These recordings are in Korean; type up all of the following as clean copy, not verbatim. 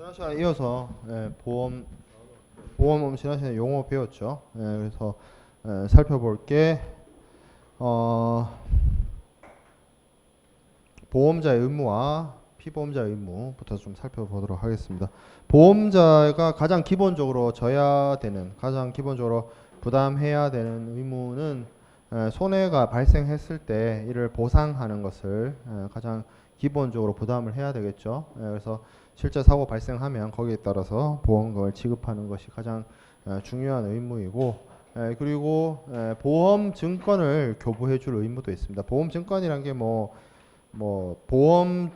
지난 시간에 이어서 보험 지난 시간에 용어 배웠죠. 그래서 살펴볼 게 보험자의 의무와 피보험자의 의무부터 좀 살펴보도록 하겠습니다. 보험자가 가장 기본적으로 가장 기본적으로 부담해야 되는 의무는 손해가 발생했을 때 이를 보상하는 것을 가장 기본적으로 부담을 해야 되겠죠. 그래서 실제 사고 발생하면 거기에 따라서 보험금을 지급하는 것이 가장 중요한 의무이고, 그리고 보험 증권을 교부해 줄 의무도 있습니다. 보험 증권이란 게 보험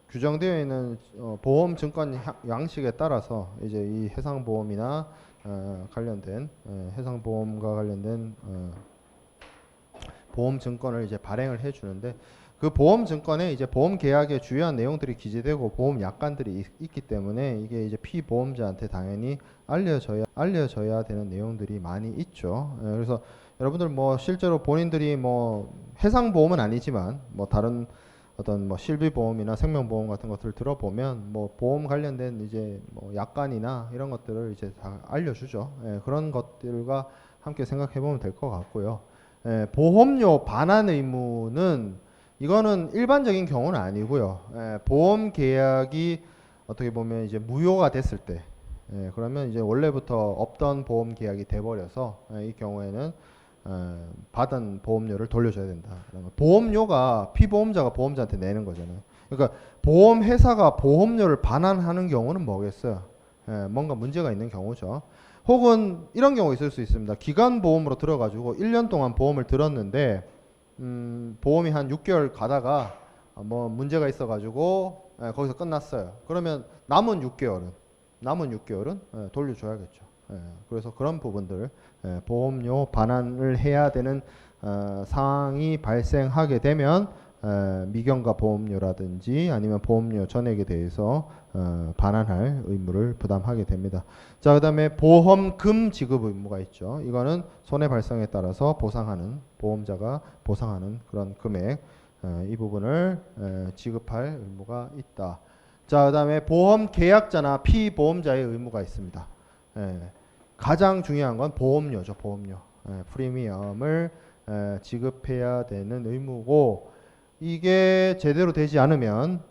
규정되어 있는 보험 증권 양식에 따라서 이제 이 해상보험이나 관련된 해상보험과 관련된 보험 증권을 이제 발행을 해주는데, 그 보험 증권에 이제 보험 계약의 주요한 내용들이 기재되고 보험 약관들이 있기 때문에 이게 이제 피보험자한테 당연히 알려져야 되는 내용들이 많이 있죠. 그래서 여러분들 실제로 본인들이 해상보험은 아니지만 다른 어떤 실비보험이나 생명보험 같은 것들을 들어보면 보험 관련된 이제 약관이나 이런 것들을 이제 다 알려주죠. 그런 것들과 함께 생각해 보면 될 것 같고요. 보험료 반환 의무는 이거는 일반적인 경우는 아니고요. 보험 계약이 어떻게 보면 이제 무효가 됐을 때, 그러면 이제 원래부터 없던 보험 계약이 돼버려서 이 경우에는 받은 보험료를 돌려줘야 된다. 보험료가 피보험자가 보험자한테 내는 거잖아요. 그러니까 보험회사가 보험료를 반환하는 경우는 뭐겠어요? 뭔가 문제가 있는 경우죠. 혹은 이런 경우 있을 수 있습니다. 기간보험으로 들어가지고 1년 동안 보험을 들었는데 보험이 한 6개월 가다가 문제가 있어가지고 거기서 끝났어요. 그러면 남은 6개월은 돌려줘야겠죠. 그래서 그런 부분들 보험료 반환을 해야 되는 상황이 발생하게 되면 미경과 보험료라든지 아니면 보험료 전액에 대해서 반환할 의무를 부담하게 됩니다. 자, 그다음에 보험금 지급 의무가 있죠. 이거는 손해 발생에 따라서 보험자가 보상하는 그런 금액, 이 부분을 지급할 의무가 있다. 자, 그다음에 보험 계약자나 피보험자의 의무가 있습니다. 가장 중요한 건 보험료죠. 보험료. 프리미엄을 지급해야 되는 의무고, 이게 제대로 되지 않으면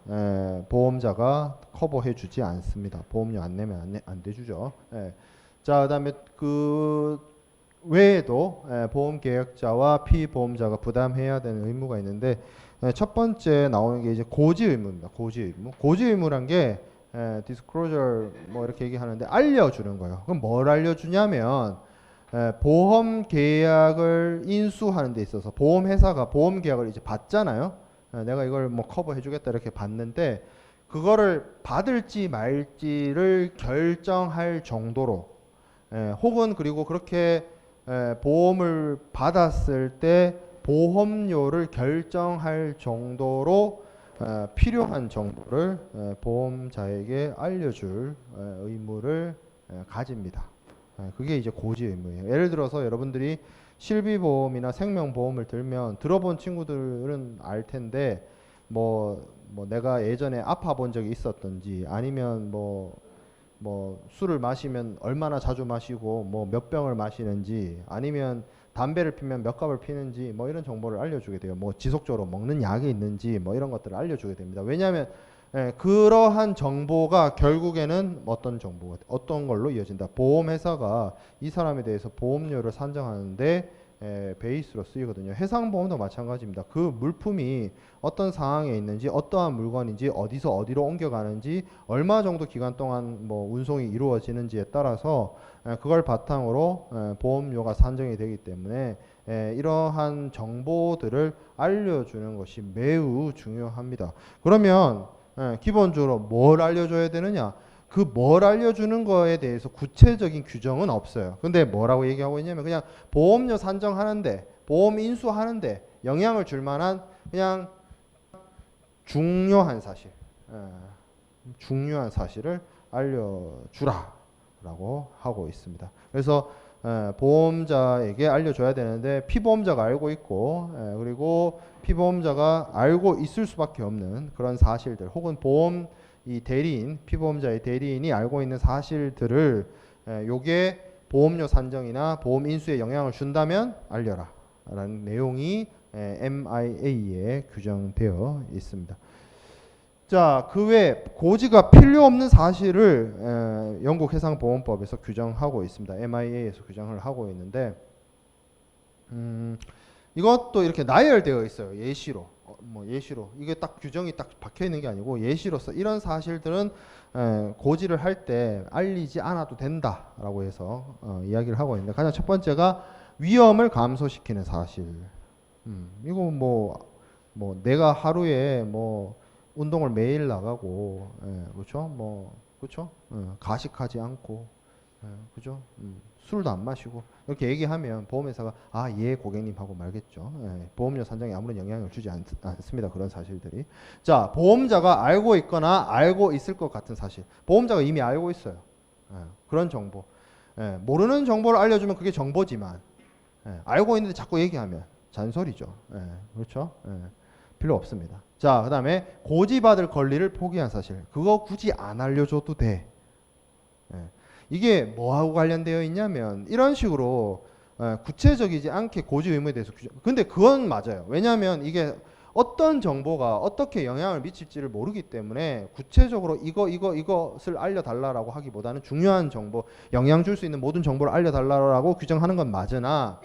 보험자가 커버해 주지 않습니다. 보험료 안 내면 안 돼주죠. 자, 그다음에 그 외에도 보험 계약자와 피보험자가 부담해야 되는 의무가 있는데, 첫 번째 나오는 게 이제 고지 의무입니다. 고지 의무. 고지 의무란 게 disclosure 이렇게 얘기하는데 알려주는 거예요. 그럼 뭘 알려주냐면 보험 계약을 인수하는 데 있어서 보험회사가 보험 계약을 이제 받잖아요. 내가 이걸 커버해 주겠다 이렇게 받는데, 그거를 받을지 말지를 결정할 정도로, 혹은 그리고 그렇게 보험을 받았을 때 보험료를 결정할 정도로 필요한 정보를 보험자에게 알려줄 의무를 가집니다. 그게 이제 고지 의무예요. 예를 들어서 여러분들이 실비보험이나 생명보험을 들면 들어본 친구들은 알 텐데, 내가 예전에 아파 본 적이 있었던지, 아니면 술을 마시면 얼마나 자주 마시고 몇 병을 마시는지, 아니면 담배를 피면 몇 갑을 피는지 이런 정보를 알려주게 돼요. 지속적으로 먹는 약이 있는지 이런 것들을 알려주게 됩니다. 왜냐하면 그러한 정보가 결국에는 어떤 걸로 이어진다. 보험회사가 이 사람에 대해서 보험료를 산정하는데 베이스로 쓰이거든요. 해상보험도 마찬가지입니다. 그 물품이 어떤 상황에 있는지, 어떠한 물건인지, 어디서 어디로 옮겨가는지, 얼마 정도 기간 동안 운송이 이루어지는지에 따라서 그걸 바탕으로 보험료가 산정이 되기 때문에 이러한 정보들을 알려주는 것이 매우 중요합니다. 그러면 기본적으로 뭘 알려줘야 되느냐? 그 뭘 알려주는 거에 대해서 구체적인 규정은 없어요. 근데 뭐라고 얘기하고 있냐면 그냥 보험료 산정하는데, 보험 인수하는데 영향을 줄 만한 그냥 중요한 사실을 알려주라 라고 하고 있습니다. 그래서 보험자에게 알려줘야 되는데 피보험자가 알고 있고 그리고 피보험자가 알고 있을 수밖에 없는 그런 사실들 혹은 보험 이 대리인 피보험자의 대리인이 알고 있는 사실들을 요게 보험료 산정이나 보험 인수에 영향을 준다면 알려라 라는 내용이 MIA에 규정되어 있습니다. 자, 그 외 고지가 필요 없는 사실을 영국 해상보험법에서 규정하고 있습니다. MIA에서 규정을 하고 있는데 이것도 이렇게 나열되어 있어요. 예시로. 예시로. 이게 딱 규정이 딱 박혀 있는 게 아니고 예시로서 이런 사실들은 고지를 할 때 알리지 않아도 된다라고 해서 이야기를 하고 있는데 가장 첫 번째가 위험을 감소시키는 사실. 이거 내가 하루에 운동을 매일 나가고, 그렇죠? 그렇죠? 가식하지 않고, 그죠? 술도 안 마시고 이렇게 얘기하면 보험회사가 예 고객님 하고 말겠죠. 보험료 산정에 아무런 영향을 주지 않습니다. 그런 사실들이. 자, 보험자가 알고 있거나 알고 있을 것 같은 사실. 보험자가 이미 알고 있어요. 그런 정보. 모르는 정보를 알려주면 그게 정보지만 알고 있는데 자꾸 얘기하면 잔소리죠. 그렇죠? 필요 없습니다. 자, 그 다음에 고지받을 권리를 포기한 사실. 그거 굳이 안 알려줘도 돼. 이게 뭐하고 관련되어 있냐면 이런 식으로 구체적이지 않게 고지 의무에 대해서 규정. 근데 그건 맞아요. 왜냐하면 이게 어떤 정보가 어떻게 영향을 미칠지를 모르기 때문에 구체적으로 이것을 알려달라고 하기보다는 중요한 정보, 영향 줄 수 있는 모든 정보를 알려달라고 규정하는 건 맞으나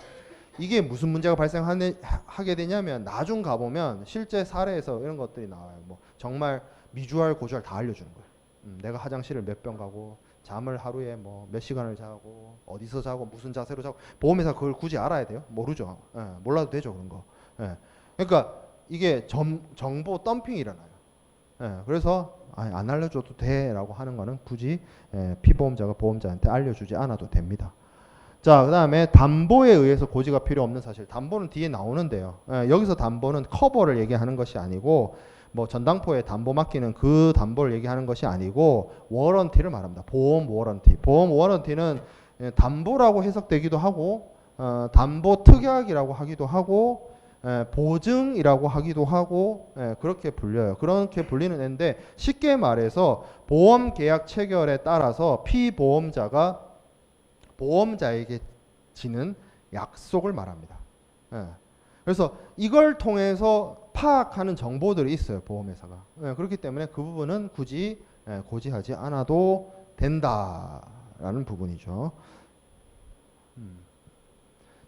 이게 무슨 문제가 발생하게 되냐면 나중 가보면 실제 사례에서 이런 것들이 나와요. 정말 미주알 고주알 다 알려주는 거예요. 내가 화장실을 몇 번 가고 잠을 하루에 몇 시간을 자고 어디서 자고 무슨 자세로 자고 보험회사 그걸 굳이 알아야 돼요? 모르죠. 몰라도 되죠 그런 거. 그러니까 이게 정보 덤핑이 일어나요. 그래서 안 알려줘도 돼라고 하는 거는 굳이 피보험자가 보험자한테 알려주지 않아도 됩니다. 자, 그 다음에 담보에 의해서 고지가 필요 없는 사실. 담보는 뒤에 나오는데요. 여기서 담보는 커버를 얘기하는 것이 아니고 전당포에 담보 맡기는 그 담보를 얘기하는 것이 아니고 워런티를 말합니다. 보험 워런티. 보험 워런티는 담보라고 해석되기도 하고 담보 특약이라고 하기도 하고 보증이라고 하기도 하고 그렇게 불려요. 그렇게 불리는 애인데 쉽게 말해서 보험 계약 체결에 따라서 피보험자가 보험자에게 지는 약속을 말합니다. 그래서 이걸 통해서 파악하는 정보들이 있어요. 보험회사가. 그렇기 때문에 그 부분은 굳이 고지하지 않아도 된다라는 부분이죠.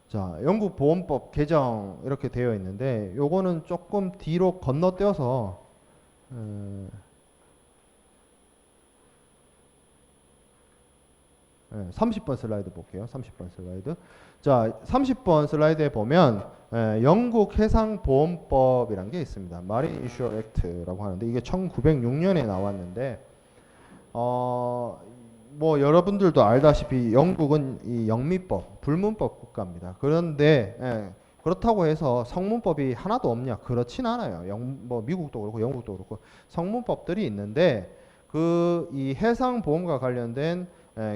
자, 영국 보험법 개정 이렇게 되어 있는데 요거는 조금 뒤로 건너뛰어서 30번 슬라이드 볼게요. 30번 슬라이드. 자, 30번 슬라이드에 보면 영국 해상보험법이란 게 있습니다. Marine Insure Act라고 하는데 이게 1906년에 나왔는데 여러분들도 알다시피 영국은 이 영미법, 불문법 국가입니다. 그런데 그렇다고 해서 성문법이 하나도 없냐? 그렇진 않아요. 미국도 그렇고 영국도 그렇고 성문법들이 있는데 이 해상보험과 관련된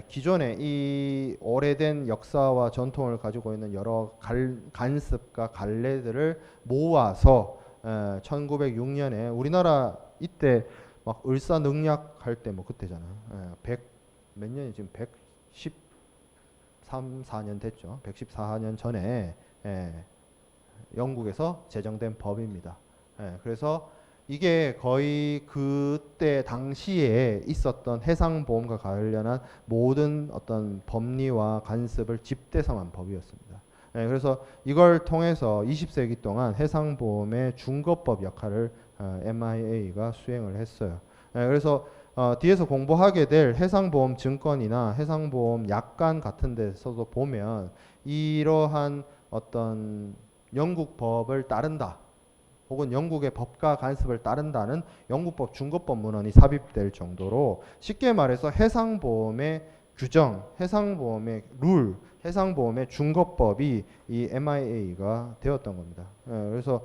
기존의 이 오래된 역사와 전통을 가지고 있는 여러 간습과 관례들을 모아서 1906년에 우리나라 이때 막 을사늑약 할 때 그때잖아. 100몇 년이 지금 113, 4년 됐죠. 114년 전에 영국에서 제정된 법입니다. 그래서 이게 거의 그때 당시에 있었던 해상보험과 관련한 모든 어떤 법리와 간섭을 집대성한 법이었습니다. 그래서 이걸 통해서 20세기 동안 해상보험의 중거법 역할을 MIA가 수행을 했어요. 그래서 뒤에서 공부하게 될 해상보험 증권이나 해상보험 약관 같은 데서도 보면 이러한 어떤 영국 법을 따른다 혹은 영국의 법과 간섭을 따른다는 영국법 중거법 문헌이 삽입될 정도로 쉽게 말해서 해상보험의 규정, 해상보험의 룰, 해상보험의 중거법이 이 MIA가 되었던 겁니다. 그래서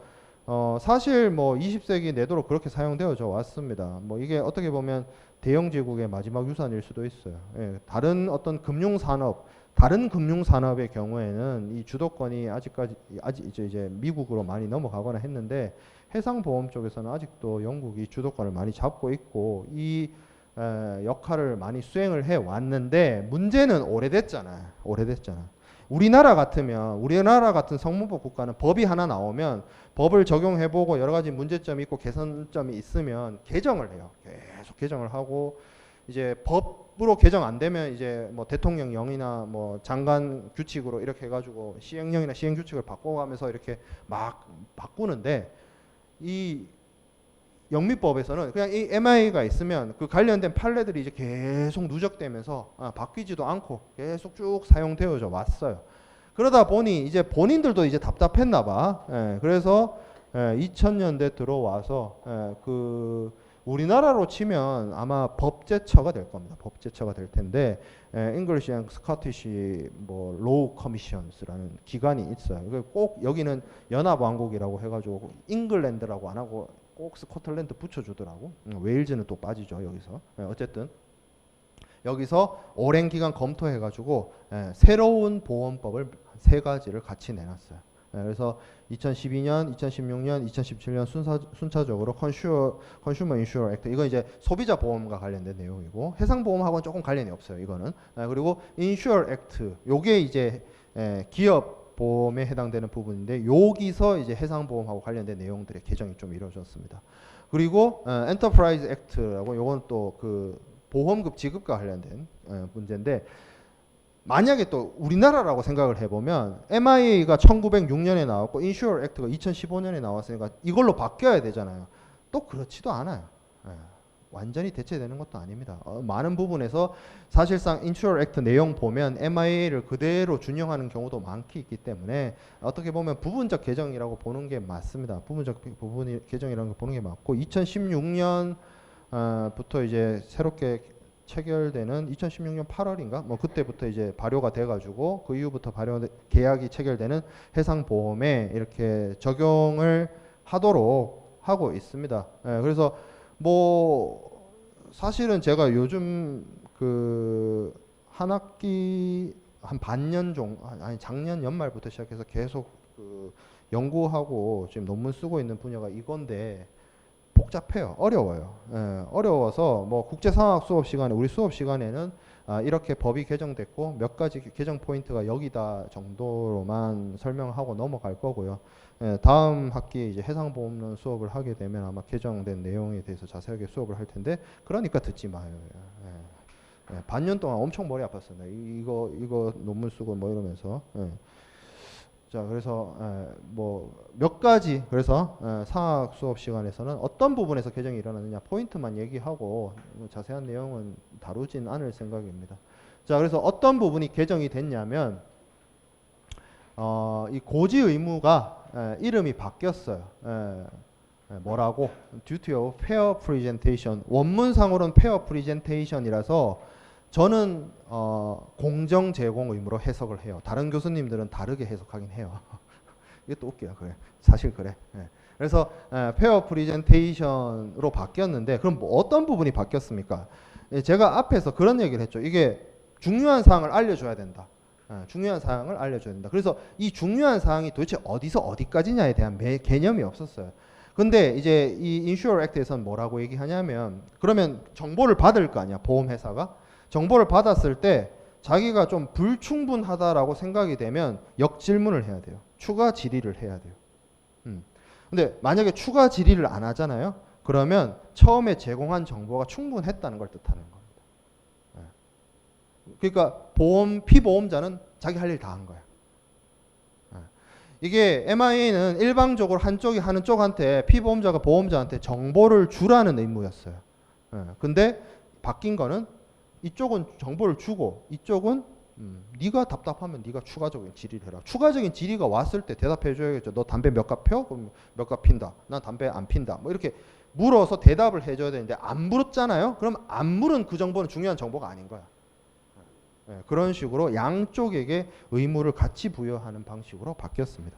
사실 20세기 내도록 그렇게 사용되어져 왔습니다. 이게 어떻게 보면 대영제국의 마지막 유산일 수도 있어요. 다른 어떤 금융산업, 다른 금융 산업의 경우에는 이 주도권이 아직 이제 미국으로 많이 넘어가거나 했는데 해상 보험 쪽에서는 아직도 영국이 주도권을 많이 잡고 있고 이 역할을 많이 수행을 해 왔는데 문제는 오래됐잖아. 우리나라 같은 성문법 국가는 법이 하나 나오면 법을 적용해보고 여러 가지 문제점이 있고 개선점이 있으면 개정을 해요. 계속 개정을 하고 이제 법으로 개정 안 되면 이제 뭐 대통령령이나 뭐 장관 규칙으로 이렇게 해가지고 시행령이나 시행 규칙을 바꿔가면서 이렇게 막 바꾸는데 이 영미법에서는 그냥 이 MIA가 있으면 그 관련된 판례들이 이제 계속 누적되면서 바뀌지도 않고 계속 쭉 사용되어져 왔어요. 그러다 보니 이제 본인들도 이제 답답했나 봐. 그래서 2000년대 들어와서 그 우리나라로 치면 아마 법제처가 될 겁니다. 법제처가 될 텐데 English and Scottish 뭐 Law Commissions라는 기관이 있어요. 꼭 여기는 연합왕국이라고 해가지고 잉글랜드라고 안 하고 꼭 스코틀랜드 붙여주더라고. 웨일즈는 또 빠지죠 여기서. 어쨌든 여기서 오랜 기간 검토해가지고 새로운 보험법을 3가지를 같이 내놨어요. 그래서 2012년, 2016년, 2017년 순차적으로 컨슈머 인슈어 액트, 이거 이제 소비자 보험과 관련된 내용이고 해상 보험하고는 조금 관련이 없어요. 이거는. 그리고 인슈어 액트, 요게 이제 기업 보험에 해당되는 부분인데 여기서 이제 해상 보험하고 관련된 내용들의 개정이 좀 이루어졌습니다. 그리고 엔터프라이즈 액트라고 요건 또 그 보험급 지급과 관련된 문제인데 만약에 또 우리나라라고 생각을 해보면 MIA가 1906년에 나왔고 인슈어 액트가 2015년에 나왔으니까 이걸로 바뀌어야 되잖아요. 또 그렇지도 않아요. 완전히 대체되는 것도 아닙니다. 많은 부분에서 사실상 인슈어 액트 내용 보면 MIA를 그대로 준용하는 경우도 많기 있기 때문에 어떻게 보면 부분적 개정이라고 보는 게 맞습니다. 부분적 개정이라는 거 보는 게 맞고 2016년 부터 이제 새롭게 체결되는 2016년 8월인가 뭐 그때부터 이제 발효가 돼가지고 그 이후부터 계약이 체결되는 해상보험에 이렇게 적용을 하도록 하고 있습니다. 그래서 뭐 사실은 제가 요즘 그 한 학기 한 반년 정도 아니 작년 연말부터 시작해서 계속 그 연구하고 지금 논문 쓰고 있는 분야가 이건데 복잡해요. 어려워요. 어려워서 뭐 국제상학 수업 시간에 우리 수업 시간에는 이렇게 법이 개정됐고 몇 가지 개정 포인트가 여기다 정도로만 설명하고 넘어갈 거고요. 다음 학기에 이제 해상보험론 수업을 하게 되면 아마 개정된 내용에 대해서 자세하게 수업을 할 텐데 그러니까 듣지 마요. 반년 동안 엄청 머리 아팠습니다. 이거 논문 쓰고 뭐 이러면서. 자, 그래서 뭐 몇 가지 그래서 상학 수업 시간에서는 어떤 부분에서 개정이 일어나느냐 포인트만 얘기하고 자세한 내용은 다루진 않을 생각입니다. 자, 그래서 어떤 부분이 개정이 됐냐면 이 고지 의무가 이름이 바뀌었어요. 뭐라고? Duty of Fair Presentation. 원문상으로는 Fair Presentation이라서 저는 공정 제공 의무로 해석을 해요. 다른 교수님들은 다르게 해석하긴 해요. 이게 또 웃겨요. 그래. 사실 그래. 그래서 페어 프리젠테이션으로 바뀌었는데 그럼 뭐 어떤 부분이 바뀌었습니까? 제가 앞에서 그런 얘기를 했죠. 이게 중요한 사항을 알려줘야 된다. 중요한 사항을 알려줘야 된다. 그래서 이 중요한 사항이 도대체 어디서 어디까지냐에 대한 개념이 없었어요. 근데 이제 이 인슈어 액트에서는 뭐라고 얘기하냐면 그러면 정보를 받을 거 아니야. 보험회사가. 정보를 받았을 때 자기가 좀 불충분하다라고 생각이 되면 역질문을 해야 돼요. 추가 질의를 해야 돼요. 근데 만약에 추가 질의를 안 하잖아요. 그러면 처음에 제공한 정보가 충분했다는 걸 뜻하는 겁니다. 그러니까 피보험자는 자기 할 일 다 한 거야. 이게 MIA는 일방적으로 한쪽이 하는 쪽한테 피보험자가 보험자한테 정보를 주라는 의무였어요. 근데 바뀐 거는 이쪽은 정보를 주고 이쪽은 네가 답답하면 네가 추가적인 질의를 해라. 추가적인 질의가 왔을 때 대답해 줘야겠죠. 너 담배 몇 갑 펴? 그럼 몇 갑 핀다. 난 담배 안 핀다. 뭐 이렇게 물어서 대답을 해줘야 되는데 안 물었잖아요. 그럼 안 물은 그 정보는 중요한 정보가 아닌 거야. 그런 식으로 양쪽에게 의무를 같이 부여하는 방식으로 바뀌었습니다.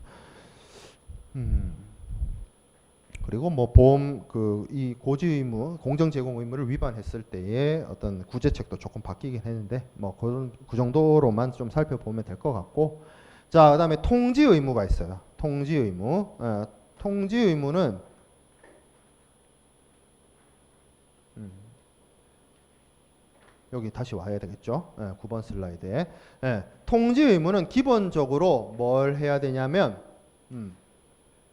그리고 뭐 보험 이 고지 의무, 공정 제공 의무를 위반했을 때의 어떤 구제책도 조금 바뀌긴 했는데 뭐 그 정도로만 좀 살펴보면 될 것 같고, 자 그다음에 통지 의무가 있어요. 통지 의무. 통지 의무는 여기 다시 와야 되겠죠. 9번 슬라이드에. 통지 의무는 기본적으로 뭘 해야 되냐면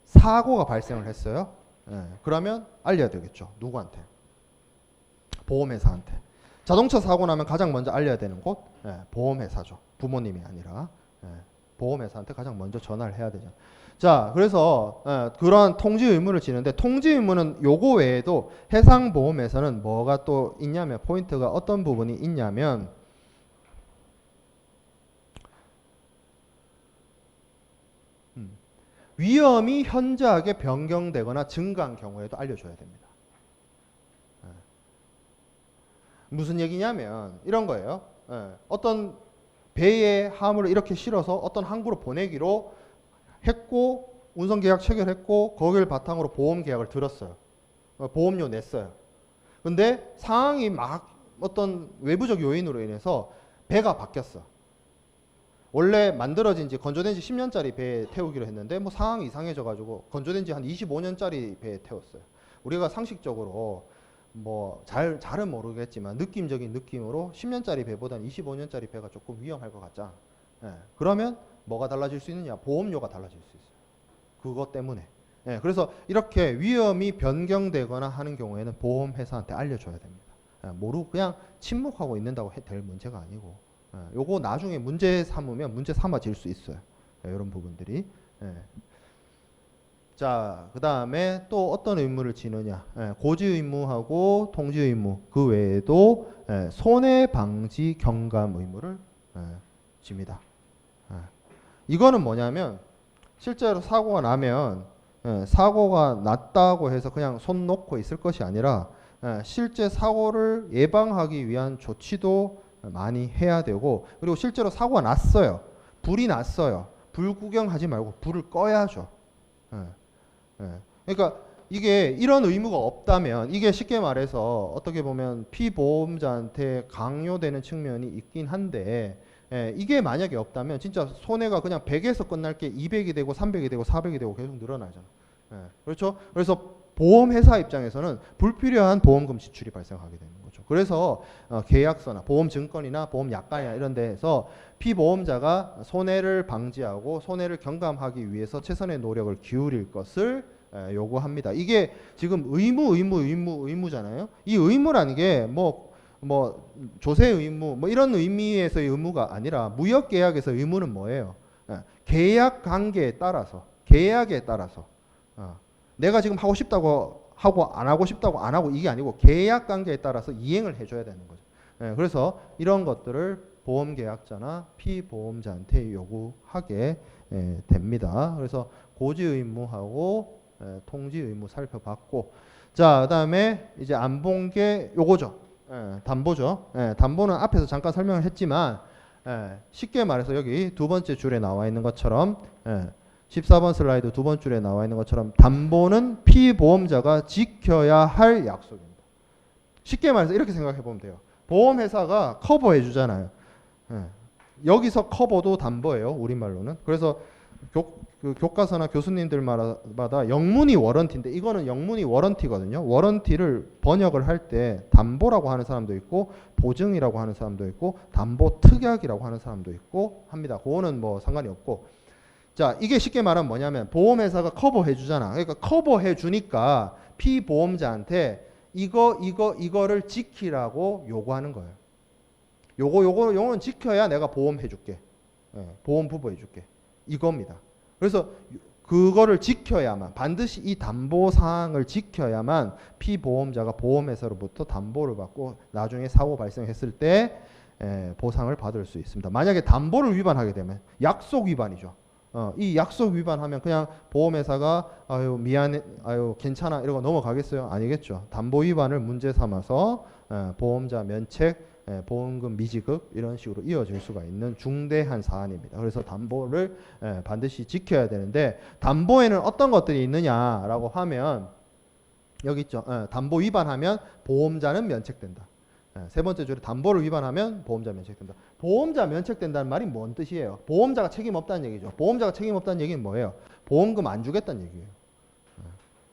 사고가 발생을 했어요. 그러면 알려야 되겠죠. 누구한테? 보험회사한테. 자동차 사고 나면 가장 먼저 알려야 되는 곳 보험회사죠. 부모님이 아니라 보험회사한테 가장 먼저 전화를 해야 되죠. 자, 그래서 그러한 통지 의무를 지는데, 통지 의무는 요거 외에도 해상보험에서는 뭐가 또 있냐면, 포인트가 어떤 부분이 있냐면, 위험이 현저하게 변경되거나 증가한 경우에도 알려줘야 됩니다. 무슨 얘기냐면 이런 거예요. 어떤 배에 화물을 이렇게 실어서 어떤 항구로 보내기로 했고, 운송계약 체결했고, 거기를 바탕으로 보험계약을 들었어요. 보험료 냈어요. 근데 상황이 막 어떤 외부적 요인으로 인해서 배가 바뀌었어. 원래 만들어진 지 건조된 지 10년짜리 배에 태우기로 했는데 뭐 상황이 이상해져 가지고 건조된 지 한 25년짜리 배에 태웠어요. 우리가 상식적으로 뭐 잘은 모르겠지만 느낌적인 느낌으로 10년짜리 배보다는 25년짜리 배가 조금 위험할 것 같잖아. 그러면 뭐가 달라질 수 있느냐? 보험료가 달라질 수 있어요. 그것 때문에. 그래서 이렇게 위험이 변경되거나 하는 경우에는 보험회사한테 알려줘야 됩니다. 모르고 그냥 침묵하고 있는다고 될 문제가 아니고, 요거 나중에 문제 삼으면 문제 삼아질 수 있어요. 이런 부분들이. 자, 그 다음에 또 어떤 의무를 지느냐? 고지 의무하고 통지 의무, 그 외에도 손해방지 경감 의무를 집니다. 이거는 뭐냐면 실제로 사고가 나면 사고가 났다고 해서 그냥 손 놓고 있을 것이 아니라 실제 사고를 예방하기 위한 조치도 많이 해야 되고, 그리고 실제로 사고가 났어요. 불이 났어요. 불 구경하지 말고 불을 꺼야죠. 그러니까 이게 이런 의무가 없다면, 이게 쉽게 말해서 어떻게 보면 피보험자한테 강요되는 측면이 있긴 한데, 이게 만약에 없다면 진짜 손해가 그냥 100에서 끝날 게 200이 되고 300이 되고 400이 되고 계속 늘어나잖아. 그렇죠? 그래서 보험회사 입장에서는 불필요한 보험금 지출이 발생하게 되는 거죠. 그래서 계약서나 보험증권이나 보험약관이나 이런 데에서 피보험자가 손해를 방지하고 손해를 경감하기 위해서 최선의 노력을 기울일 것을 요구합니다. 이게 지금 의무잖아요. 이 의무라는 게 뭐 조세 의무 뭐 이런 의미에서의 의무가 아니라 무역 계약에서 의무는 뭐예요? 계약 관계에 따라서, 계약에 따라서 내가 지금 하고 싶다고 하고 안 하고 싶다고 안 하고, 이게 아니고 계약 관계에 따라서 이행을 해줘야 되는 거죠. 그래서 이런 것들을 보험계약자나 피보험자한테 요구하게 됩니다. 그래서 고지 의무하고 통지 의무 살펴봤고, 자 그다음에 이제 안 본 게 요거죠. 담보죠. 담보는 앞에서 잠깐 설명을 했지만 쉽게 말해서 여기 두 번째 줄에 나와 있는 것처럼 14번 슬라이드 두 번째 줄에 나와 있는 것처럼 담보는 피보험자가 지켜야 할 약속입니다. 쉽게 말해서 이렇게 생각해 보면 돼요. 보험회사가 커버해 주잖아요. 여기서 커버도 담보예요. 우리말로는. 그래서 교과서나 교수님들마다 영문이 워런티인데 이거는 영문이 워런티거든요. 워런티를 번역을 할 때 담보라고 하는 사람도 있고 보증이라고 하는 사람도 있고 담보 특약이라고 하는 사람도 있고 합니다. 그거는 뭐 상관이 없고, 자 이게 쉽게 말하면 뭐냐면 보험회사가 커버해 주잖아. 그러니까 커버해 주니까 피보험자한테 이거를 지키라고 요구하는 거예요. 요거는 지켜야 내가 보험해 줄게. 보험 부부해 줄게. 이겁니다. 그래서 그거를 지켜야만, 반드시 이 담보 사항을 지켜야만 피보험자가 보험회사로부터 담보를 받고 나중에 사고 발생했을 때 보상을 받을 수 있습니다. 만약에 담보를 위반하게 되면 약속 위반이죠. 이 약속 위반하면 그냥 보험회사가 아유 미안해, 아유 괜찮아 이러고 넘어가겠어요? 아니겠죠. 담보 위반을 문제 삼아서 보험자 면책, 보험금 미지급 이런 식으로 이어질 수가 있는 중대한 사안입니다. 그래서 담보를 반드시 지켜야 되는데, 담보에는 어떤 것들이 있느냐라고 하면 여기 있죠. 담보 위반하면 보험자는 면책된다. 세 번째 줄에 담보를 위반하면 보험자 면책된다. 보험자 면책된다는 말이 뭔 뜻이에요? 보험자가 책임 없다는 얘기죠. 보험자가 책임 없다는 얘기는 뭐예요? 보험금 안 주겠다는 얘기예요.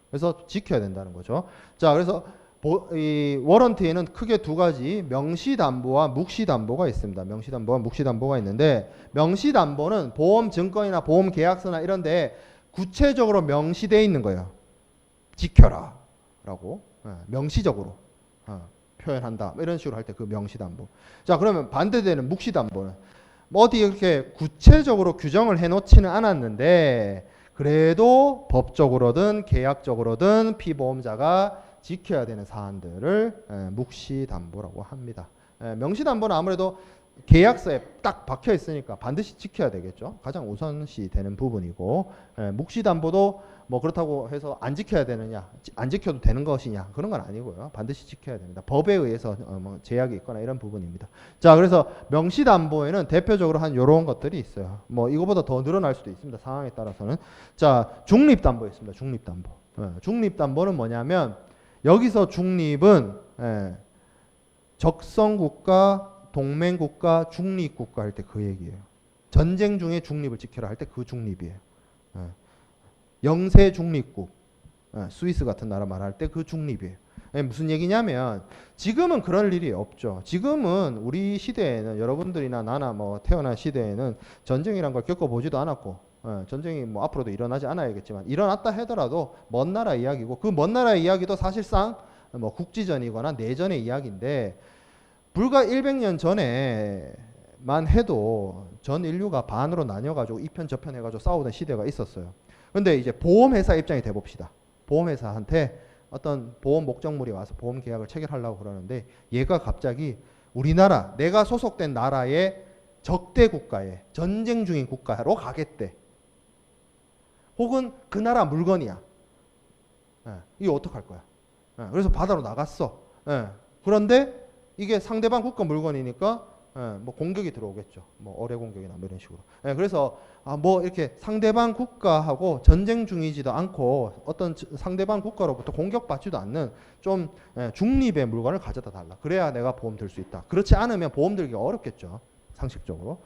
그래서 지켜야 된다는 거죠. 자, 그래서 이 워런티에는 크게 두 가지 명시담보와 묵시담보가 있습니다. 명시담보와 묵시담보가 있는데 명시담보는 보험 증권이나 보험 계약서나 이런 데 구체적으로 명시되어 있는 거예요. 지켜라 라고 명시적으로 표현한다. 이런 식으로 할 때 그 명시담보. 자, 그러면 반대되는 묵시담보는 뭐 어디 이렇게 구체적으로 규정을 해놓지는 않았는데 그래도 법적으로든 계약적으로든 피보험자가 지켜야 되는 사안들을 묵시담보라고 합니다. 명시담보는 아무래도 계약서에 딱 박혀 있으니까 반드시 지켜야 되겠죠. 가장 우선시 되는 부분이고 묵시담보도 뭐 그렇다고 해서 안 지켜야 되느냐, 안 지켜도 되는 것이냐 그런 건 아니고요. 반드시 지켜야 됩니다. 법에 의해서 뭐 제약이 있거나 이런 부분입니다. 자, 그래서 명시담보에는 대표적으로 한 이런 것들이 있어요. 뭐 이거보다 더 늘어날 수도 있습니다. 상황에 따라서는. 자, 중립담보 있습니다. 중립담보. 중립담보는 뭐냐면 여기서 중립은 적성국가, 동맹국가, 중립국가 할 때 그 얘기예요. 전쟁 중에 중립을 지켜라 할 때 그 중립이에요. 영세 중립국, 스위스 같은 나라 말할 때 그 중립이에요. 무슨 얘기냐면 지금은 그럴 일이 없죠. 지금은 우리 시대에는 여러분들이나 나나 뭐 태어난 시대에는 전쟁이란 걸 겪어보지도 않았고 전쟁이 뭐 앞으로도 일어나지 않아야겠지만 일어났다 하더라도 먼 나라 이야기고 그 먼 나라 이야기도 사실상 뭐 국지전이거나 내전의 이야기인데 불과 100년 전에만 해도 전 인류가 반으로 나뉘어가지고 이편 저편 해가지고 싸우던 시대가 있었어요. 근데 이제 보험회사 입장이 돼봅시다. 보험회사한테 어떤 보험 목적물이 와서 보험 계약을 체결하려고 그러는데 얘가 갑자기 우리나라, 내가 소속된 나라의 적대 국가에 전쟁 중인 국가로 가겠대. 혹은 그 나라 물건이야. 이거 어떡할 거야? 그래서 바다로 나갔어. 그런데 이게 상대방 국가 물건이니까 뭐 공격이 들어오겠죠. 뭐 어뢰 공격이나 뭐 이런 식으로. 그래서 뭐 이렇게 상대방 국가하고 전쟁 중이지도 않고 어떤 상대방 국가로부터 공격받지도 않는 좀 중립의 물건을 가져다 달라. 그래야 내가 보험 들 수 있다. 그렇지 않으면 보험 들기가 어렵겠죠. 상식적으로.